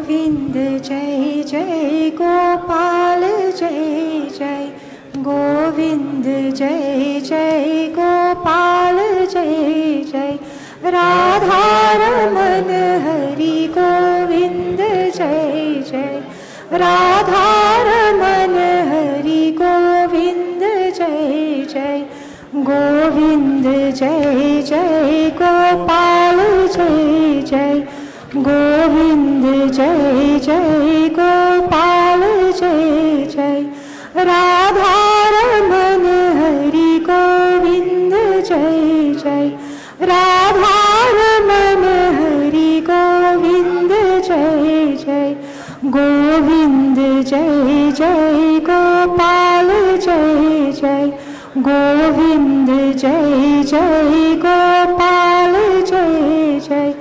गोविंद जय जय गोपाल जय जय गोविंद जय जय गोपाल जय जय राधा रमन हरि गोविंद जय जय राधा रमन हरि गोविंद जय जय गोविंद जय जय गोपाल जय जय गोविंद जय जय गोपाल जय जय राधा रमन हरि गोविंद जय जय राधा रमन हरि गोविंद जय जय गोविंद जय जय गोपाल जय जय गोविंद जय जय गोपाल जय जय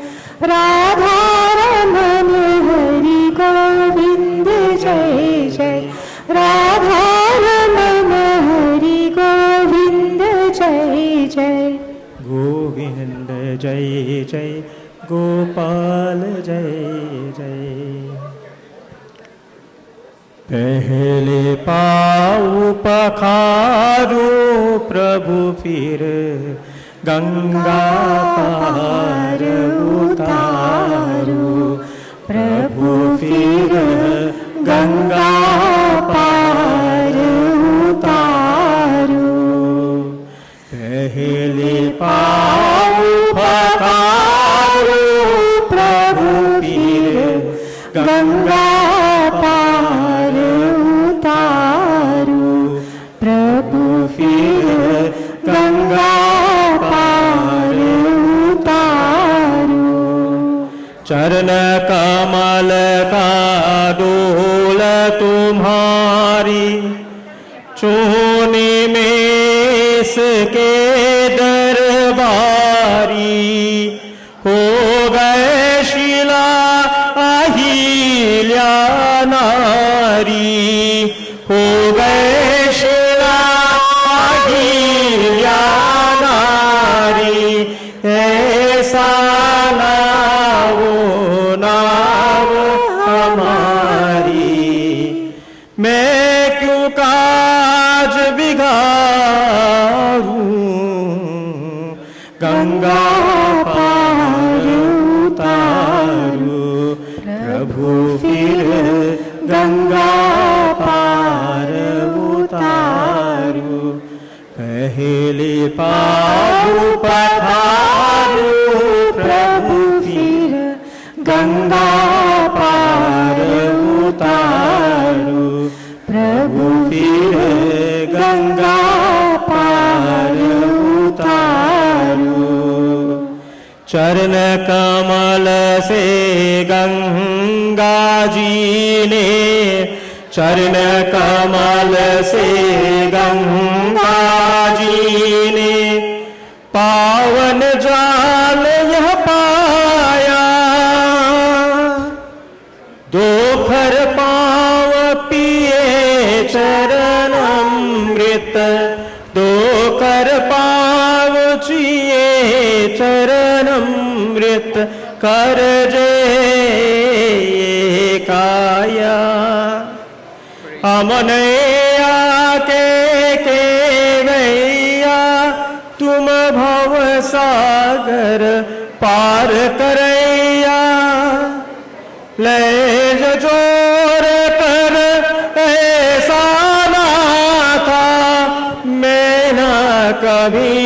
राधा रमन हरि गोविंद जय जय राधा रमन हरि गोविंद जय जय गोविंद जय जय गोपाल जय जय पहले पाँव पखारू प्रभु फिर गंगा पार उतारू प्रभु फिर गंगा पार उतारू पहले पाँव पखारू प्रभु फिर गंगा पार उतारू प्रभु फिर गंगा पार उतारू चरण कमल का डोल तुम्हारी चूनी में इसके दरबारी हो गए शिला अहिल्या नारी हो गए शिला अहिल्या नारी ऐसा नावो नाव हमारी मैं क्यों काज बिगाड़ूं गंगा पार उतारू प्रभु फिर गंगा पार उतारू पहले पाँव पखारू प्रभु फिर गंगा पार उतारू प्रभु फिर गंगा पार उतारू चरण कमल से गंगा जी ने चरण कमल से गंगा जी ने पावन जाल यह पाया दोपहर पाँव पिए चरणामृत दोकर पाँव जिए चरणामृत कर जे काया अमन आके केवैया तुम भव सागर पार करैया ले जोर कर ऐसा ना था मैं ना कभी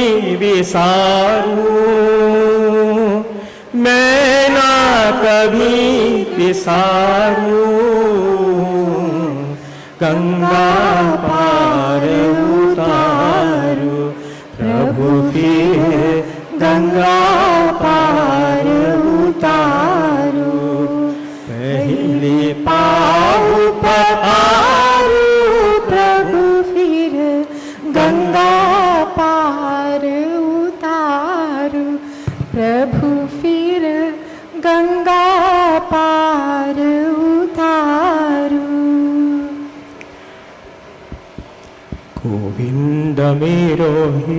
विसारूं मैं ना कभी विसारूं गंगा पार उतारू प्रभु फिर गंगा पार उतारू पहले पाँव पखारू प्रभु फिर गंगा पार उतारू प्रभु फिर गंगा पार उतारू गोविंद मेरो ही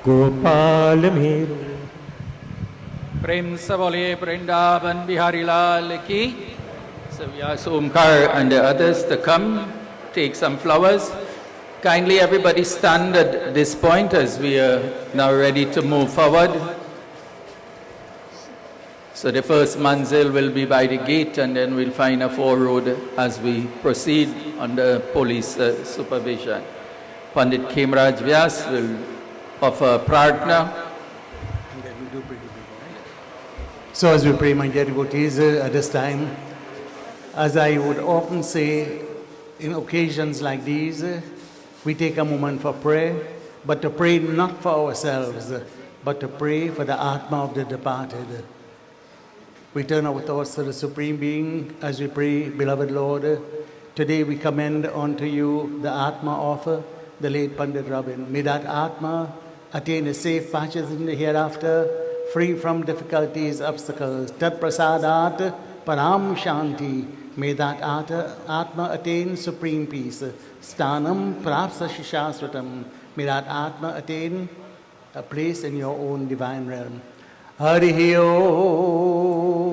गोपाल मेरो प्रेम से बोलिए वृंदावन बिहारी लाल की So we ask Omkar and the others to come, take some flowers. Kindly everybody stand at this point as we are now ready to move forward. So the first manzil will be by the gate, and then we'll find a four-road as we proceed under police supervision. Pundit Khemaraj Vyas will offer prarthana. And then we'll do pretty big, right? So as we pray, my dear devotees, at this time, as I would often say in occasions like these, we take a moment for prayer, but to pray not for ourselves, but to pray for the Atma of the departed. We turn our thoughts to the Supreme Being as we pray, beloved Lord. Today we commend unto you the Atma of the late Pundit Rabin. May that Atma attain a safe passage in the hereafter, free from difficulties, obstacles. Tat prasadat param shanti. May that Atma attain supreme peace. Stanam prapsa shishasvatam. May that Atma attain a place in your own divine realm. Harihi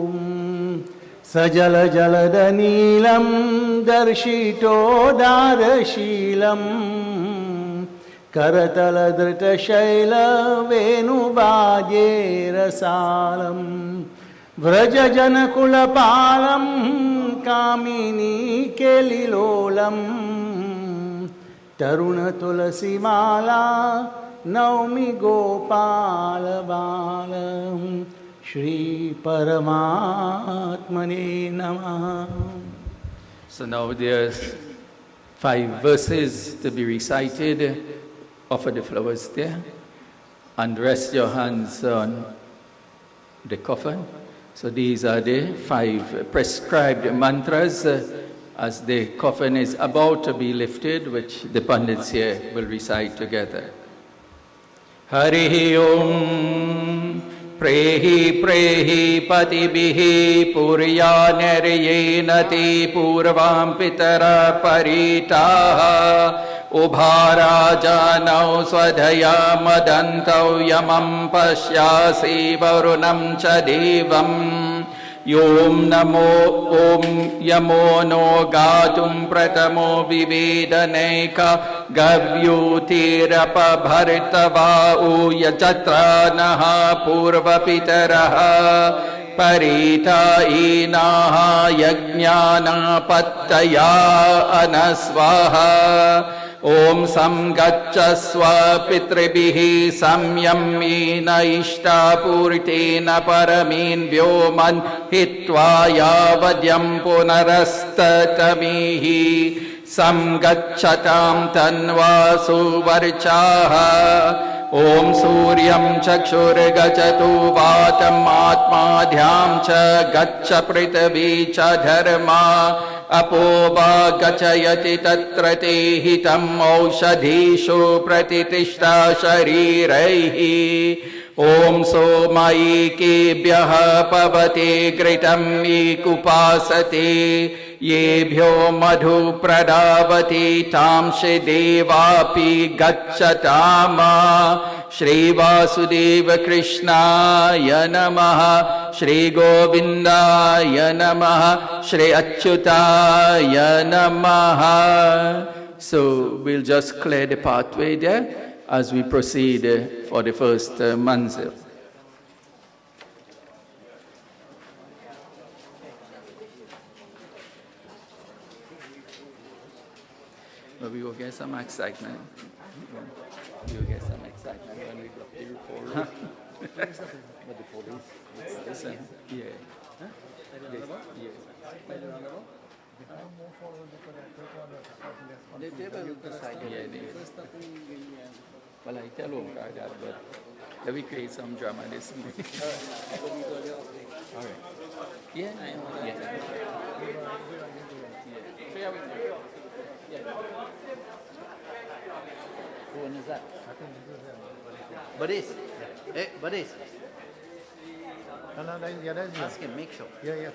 Om Sajala Jalada Neelam Darshito Darashilam Karatala Drita Shaila Venu Vaje Rasalam Vraja Janakula Palam Kamini Kelilolam Taruna Tulasi Mala Naumi Gopala Balam Shri Paramatmane Namaha. So now there's 5 verses to be recited. Offer the flowers there and rest your hands on the coffin. So these are the 5 prescribed mantras as the coffin is about to be lifted, which the Pandits here will recite together. Harihi Om Prehi Prehi Patibihi Purya Neryenati Purvam Pitara Paritaha Ubharajanau Swadhaya Madantau Yamam Pashyasi Varunam Chadevam Yom Namo Om Yamo No Gatum Pratamo Vivedaneka Gavyutirapa Bharitava Uyachatra Naha Purva Pitaraha Parita Inaha Yajnana Pattaya Anasvaha Om Samgachaswa Pitribihi Samyamina Ishta Purtena Paramin Vyoman Hitva Yavadyam Punarastatamihi Samgachatam Tanva Suvarchaha Om Suryam Chakshur Gachatu Vatam Atmadhyam Cha Gacha Pritavi Cha Dharma Apoba Gachayati Tatrate Hitam Aushadhishu Pratitishta Sharirehi Om Somaikebhyaha Pavate Gritam Ikupasate Yebhyo Madhu Pradavati Tamshe Devapi Gachatama Shri Vasudeva Krishnaya Namaha Shri Govindaya Namaha Shri Achyutaya Namaha. So we'll just clear the pathway there as we proceed for the first manzil. But we will get some excitement. We will get some excitement when we drop the report. But the police, listen, yeah. They will decide. Well, I tell Omkar that, but let me create some drama this morning. All right. Yeah. Who one is that? Buddies. Hey, buddies. No, that's Ask him, make sure. Yeah. Okay.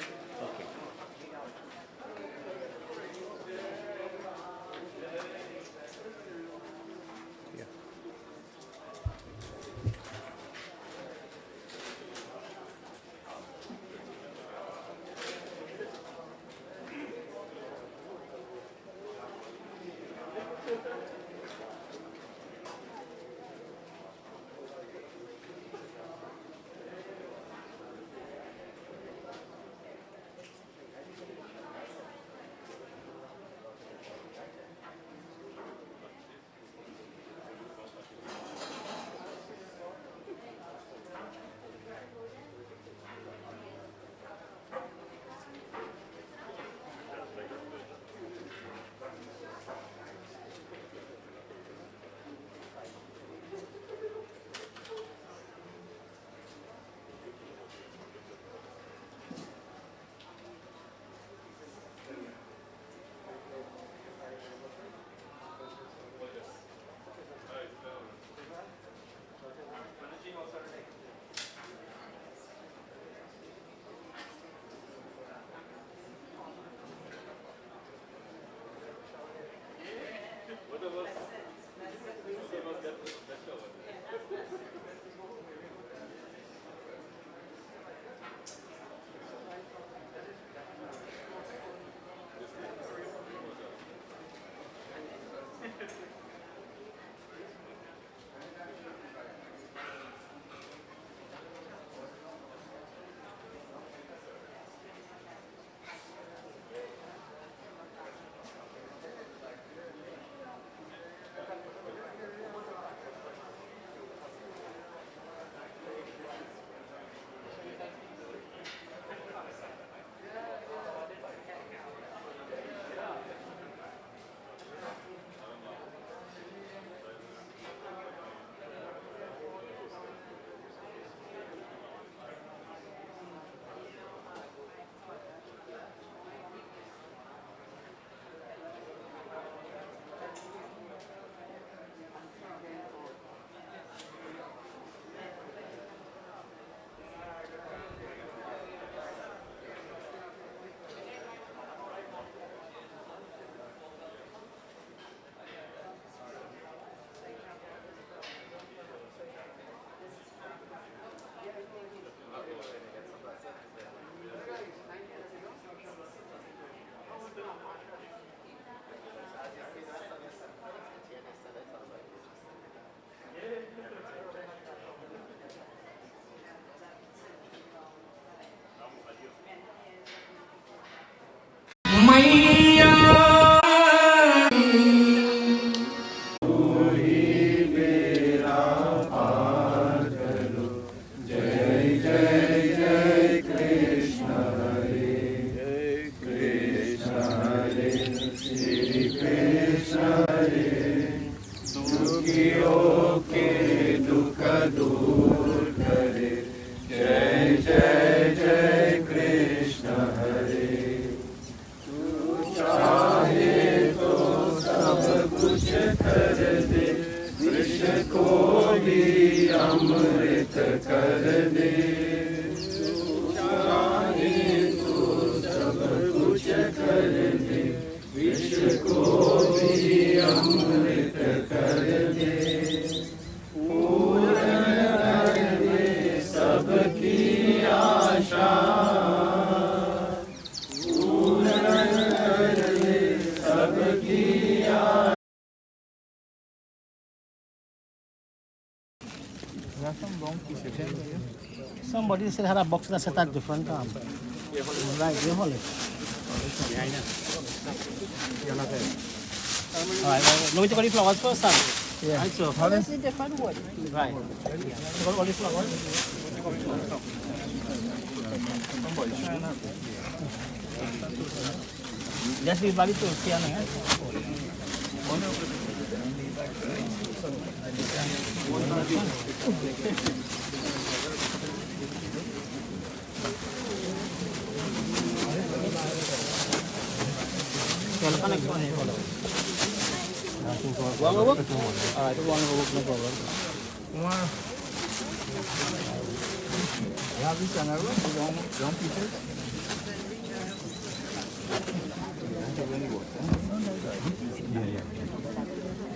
Somebody said had a box that set at different time. Right, you hold it. Alright, no, we take all the flowers first, son. Yeah. Right, so. How is it different wood? Right. Take all the flowers. Just leave body to see on it.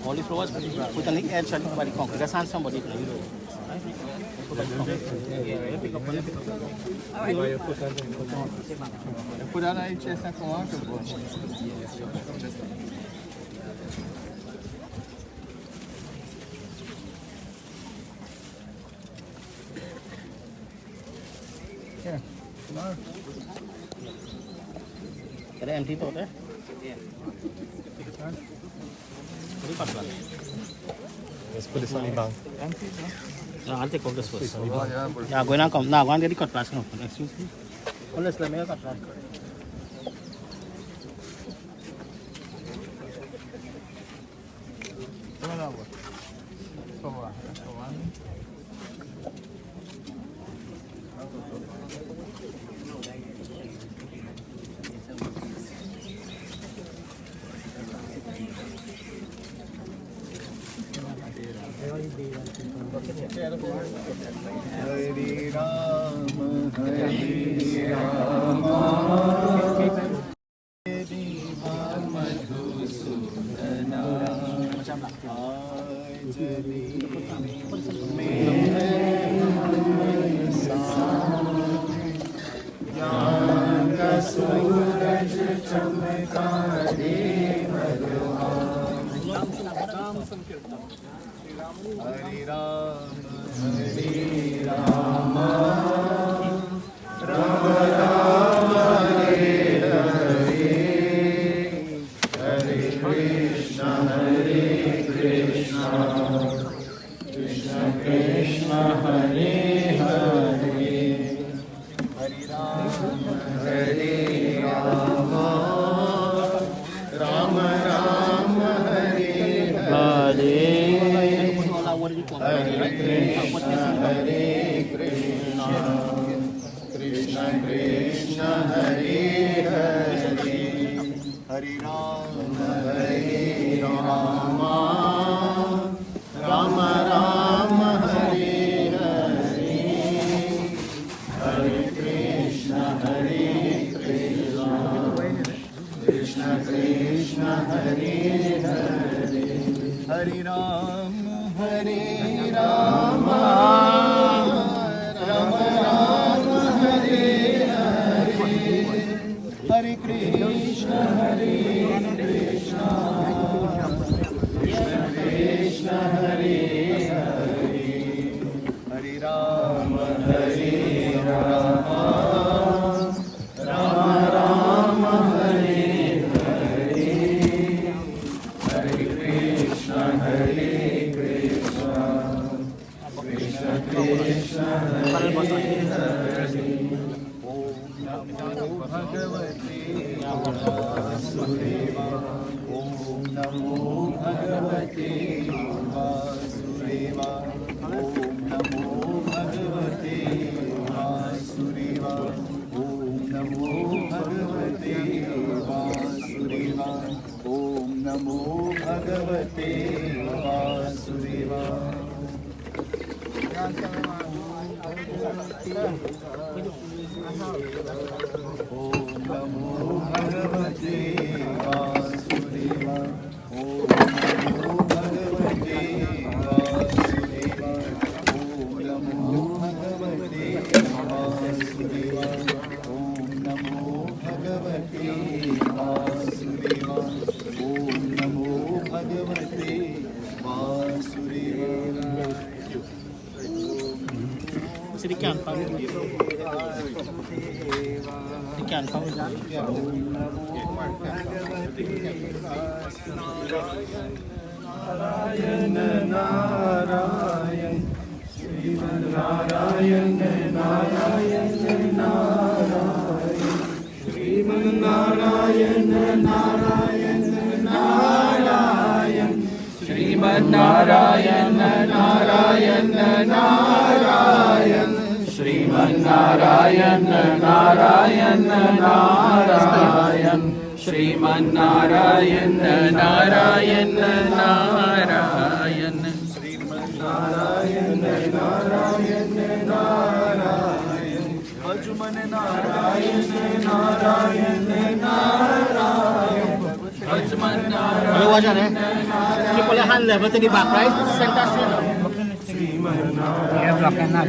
All the flowers put on the edge by the concrete. That's how somebody can do it. Put on a chest and come on. Yeah. Can I empty it out there? Yeah. Let's put this on the bank. No, I'll take off this first. Yeah, go in and come. Now, go and get the cutlass now. Excuse me. Oh, let's let me have a cutlass. Hare Rama, Hare Keep all your hand level to the back, right? Center straight. Yeah, block and knock.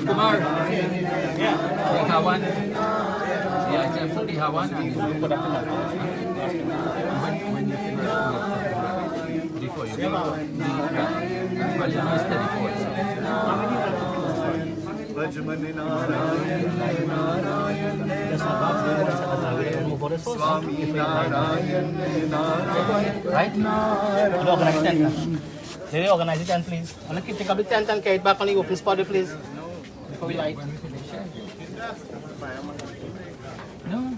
Kumar, Dihawan, yeah, example Dihawan. When you finish before you go, well, you know, study first. Right? Organize tent. They organize the tent, please. And keep up the tent and carry it back on the open spot, please. Before we light. No.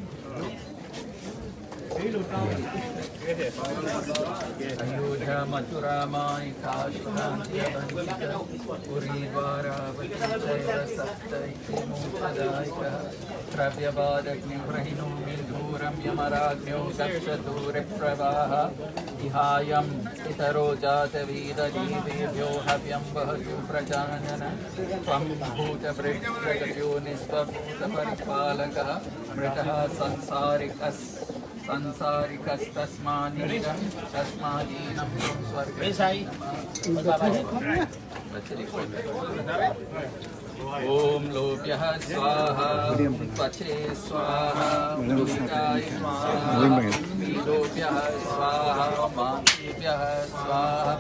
Ayodhya Mathurama Ikashkanti Urivara Vajaya Sapta Ikimutadaika Travyavadagni Vrahinu Mindhuram Yamaragyo Dakshadure Pravaha Ihayam Itaro Jata Vida Divyo Havyam Vahatu Prajanana Tvam Bhuta Pragatyo Nisvabhuta Paripalaka Mritaha Sansarikas Sansarikastasmanidam Tasmadinam Swarga Om Lobhyah Swaha Pache Swaha Lobhyah Swaha Lobhyah Swaha Mantyabhyah Swaha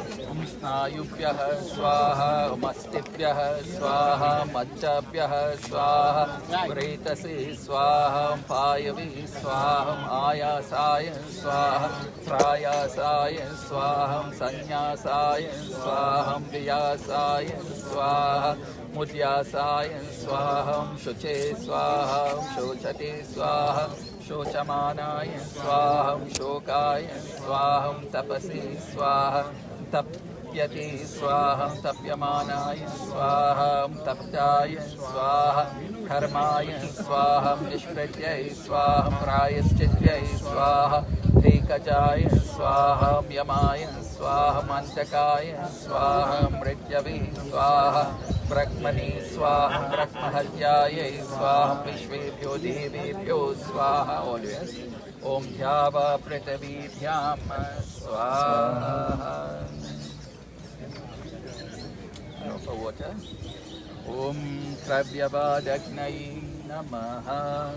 Snayubhyah Swaha Mastibhyah Swaha Majjabhyah Swaha Vretase Swaha Payavi Swaha Ayasaya Swaha Trayasaya Swaha Sanyasaya Swaha Vyasaya Swaha Mudyasaya Swaham Shuche Swaham Shochate Swaham Shochamanaya Swaham Shokaya Swaham Tapasi Swaham Tapyati Swaham Tapyamanaya Swaham Taptaya Swaham Karmaya Swaham Nishpratyai Swaham Prayaschitya Swaham Dekajaya Swaham Yamaya Swaham Antakaya Swaham Mrityavi Swaham Brahmani Swaham Brahmahatyaya Swaham Vishvebhyo Devebhyo Swaha. Always Om Dhyava Prithavidhyam Swaha. For water. Om Travyavadagnai Namaha.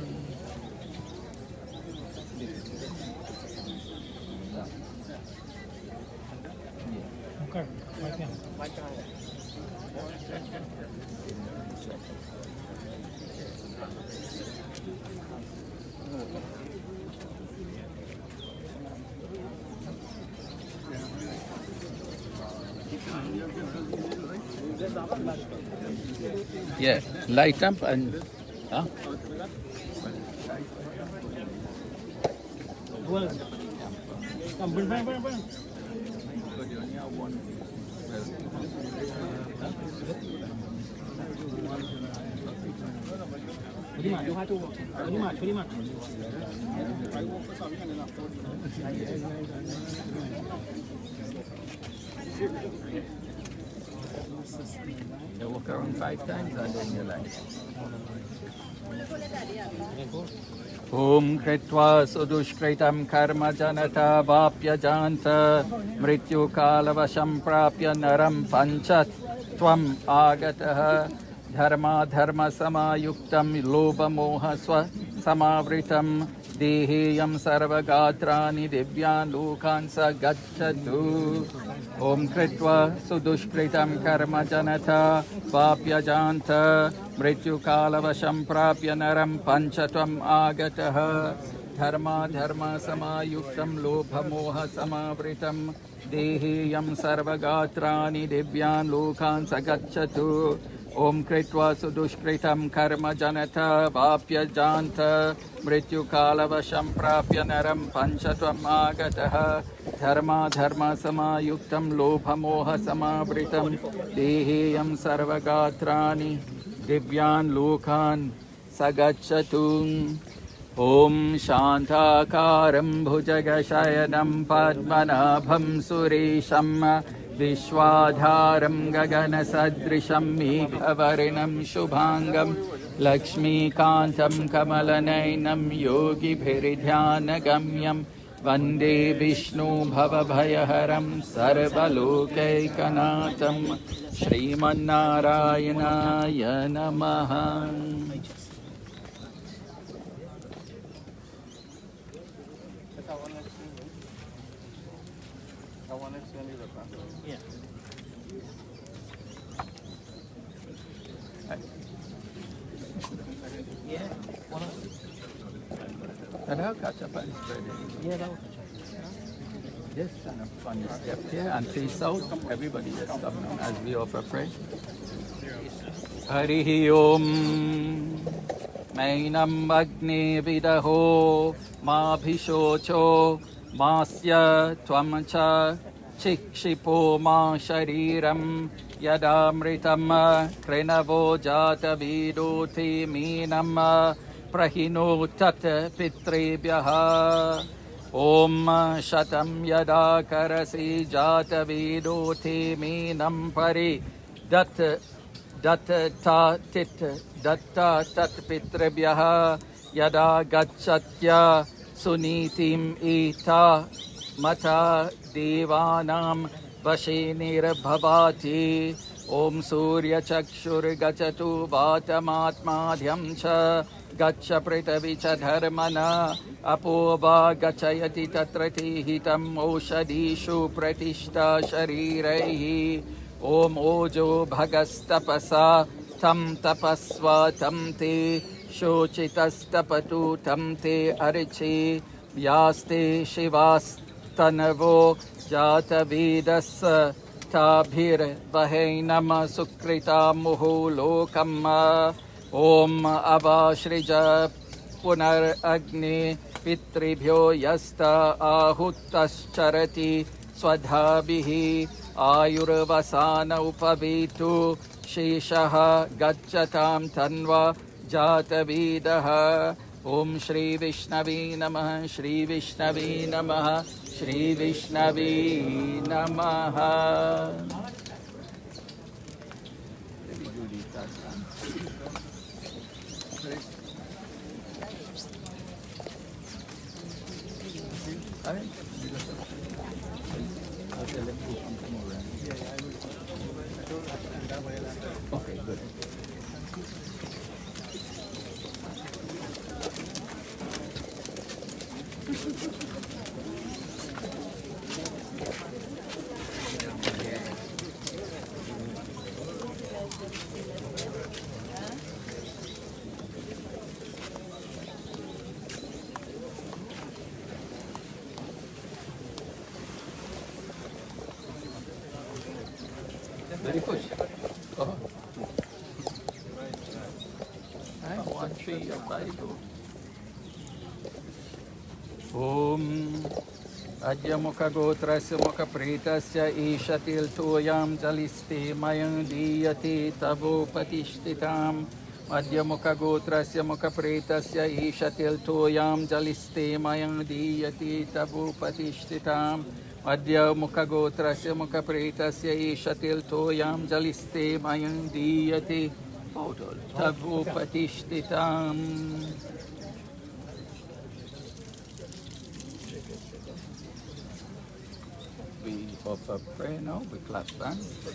Yeah, light up and... Huh? You walk around 5 times and then you like. Om Kritva Sudushkritam Karma Janata Vapya Janta Mrityu Kalavasham Prapya Naram Panchat Tvam Agataha Dharma Dharma Samayuktam Lobha Moha Swa Samavritam Deheyam Sarvagatrani Divyan Lokansa Gacchatu Om Kritva Sudushkritam Karma Janata Vapya Janta Mrityu Kalavasham Prapya Naram Panchatvam Agataha Dharma Dharma Samayuktam Lobha Moha Samavritam Deheyam Sarvagatrani Divyan Lokansa Gacchatu Om Kritva Sudushkritam Karma Janata Vapya Janta Mrityu Kalavasham Prapya Naram Panchatvam Agataha Dharma Dharma Samayuktam Lobha Moha Samavritam Deheyam Sarvagatrani Divyan Lokan Sagacchatum Om Shantakaram Bhujagasayanam Padmanabham Suresham Vishwadharam Gagana Sadrisham Megavarinam Shubhangam Lakshmikantam Kamalanainam Yogi Bhiridhyana Gamyam Vande Vishnu Bhavabhayaharam Sarvalokaikanaatam Srimannarayanaya Namaha. And I'll catch up and spread it. Yeah, that will catch up. Yes, and a funny step here and face out. Everybody just come now as we offer prayer. Harihi Om Mainam Agni Vidaho Mabhishocho Masya Twamcha Chikshipo Ma Shariram Yadamritam Krenavo Jata Vidoti Minam Prahino Tat Pitrebhyaha Om Shatam Yada Karasi Jata Vidoti Minam Pari Dat Ta Tit Datta Tat Pitrebhyaha Yada Gachatya Sunitim Ita Mata Devanam Vashenir Bhavati Om Surya Chakshur Gachatu Vatamatmadhyam Cha Gacha Pritavicha Dharmana Apova Gachayati Tatrati Hitam Oshadishu Pratishta Sharirehi Om Ojo Bhagastapasa Tam Tapasva Tam Te Shochitastapatu Tam Te Arichi Yaste Shivas Tanavo Jata Vedas Tabhir Vahainam Sukrita Muhu Lokam Om Avashrija Punar Agni Pitribhyo Yasta Ahuttascharati Swadhabihi Ayurvasana Upavitu Sheshaha Gachatam Tanva Jata Vedaha Om Shri Vishnavi Namaha Shri Vishnavi Namaha Shri Vishnavi Namaha. Okay, good. Very push. Oh. Om Adya Mukha Gotrasya Mukha Pretasya Ishatil Toyam Jaliste Mayam Diyati Tavo Patishtitam Adya Mukha Gotrasya Mukha Pretasya Ishatil Toyam Jaliste Mayam Diyati Tavo Patishtitam Adya Mukha Gotrasya Mukha Pretasya Ishatil Toyam Jaliste Mayam Diyati Tavo Patishtitam. We offer prayer now, we clap hands.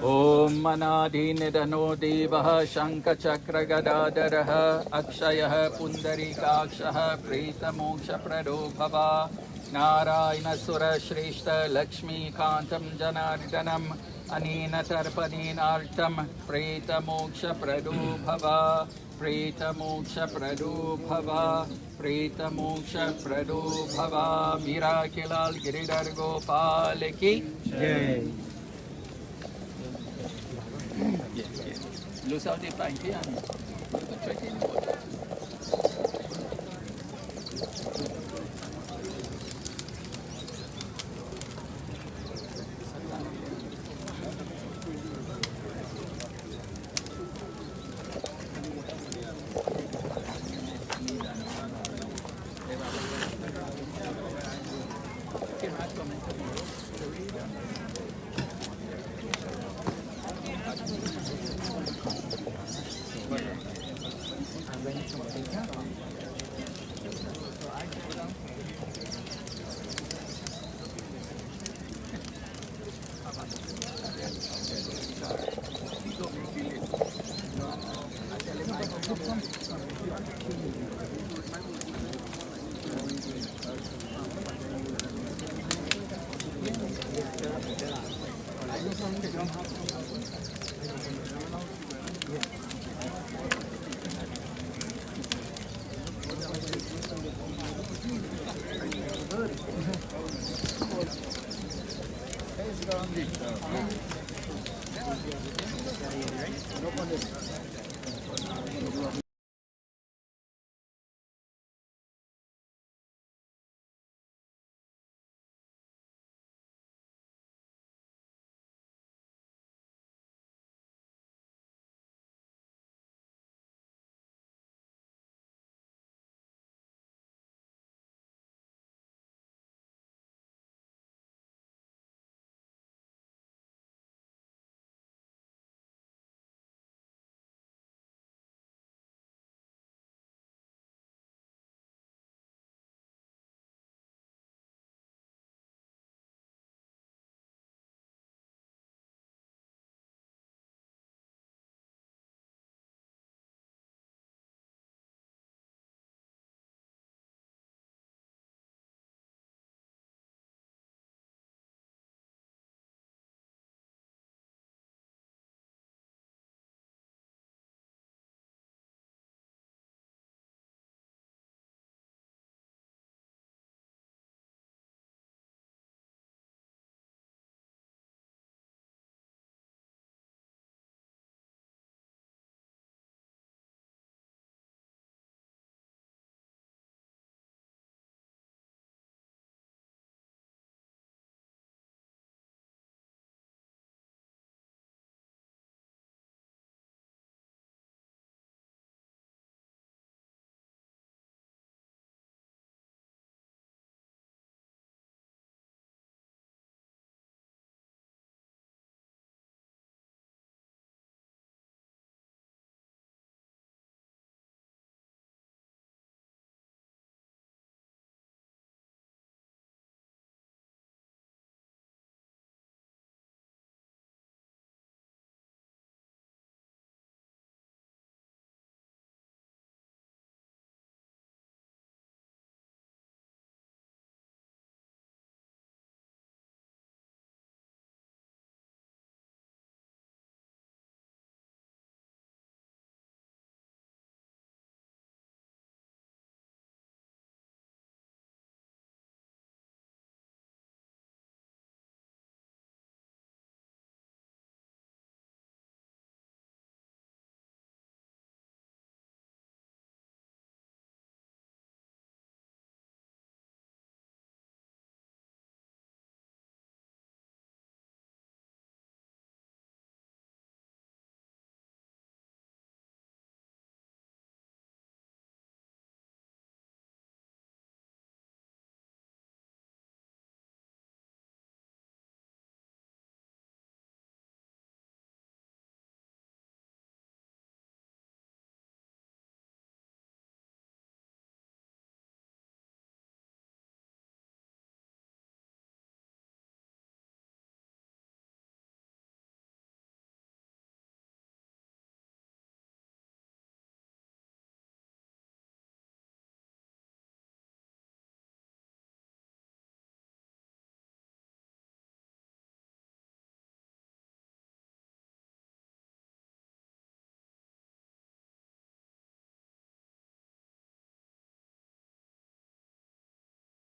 Om Manadi Nidano Devaha Shanka Chakra Gadadaraha Akshayaha Pundarikakshaha Preta Moksha Prado Bhava Narayana Sura Shrishta Lakshmi Kantam Janardanam Anina Tarpaninartam Preta Moksha Prado Bhava Preta Moksha Prado Bhava Preta Moksha Prado Bhava Mirakilal Giridhar Gopal Ki Jai. Lose out the panty and check in water.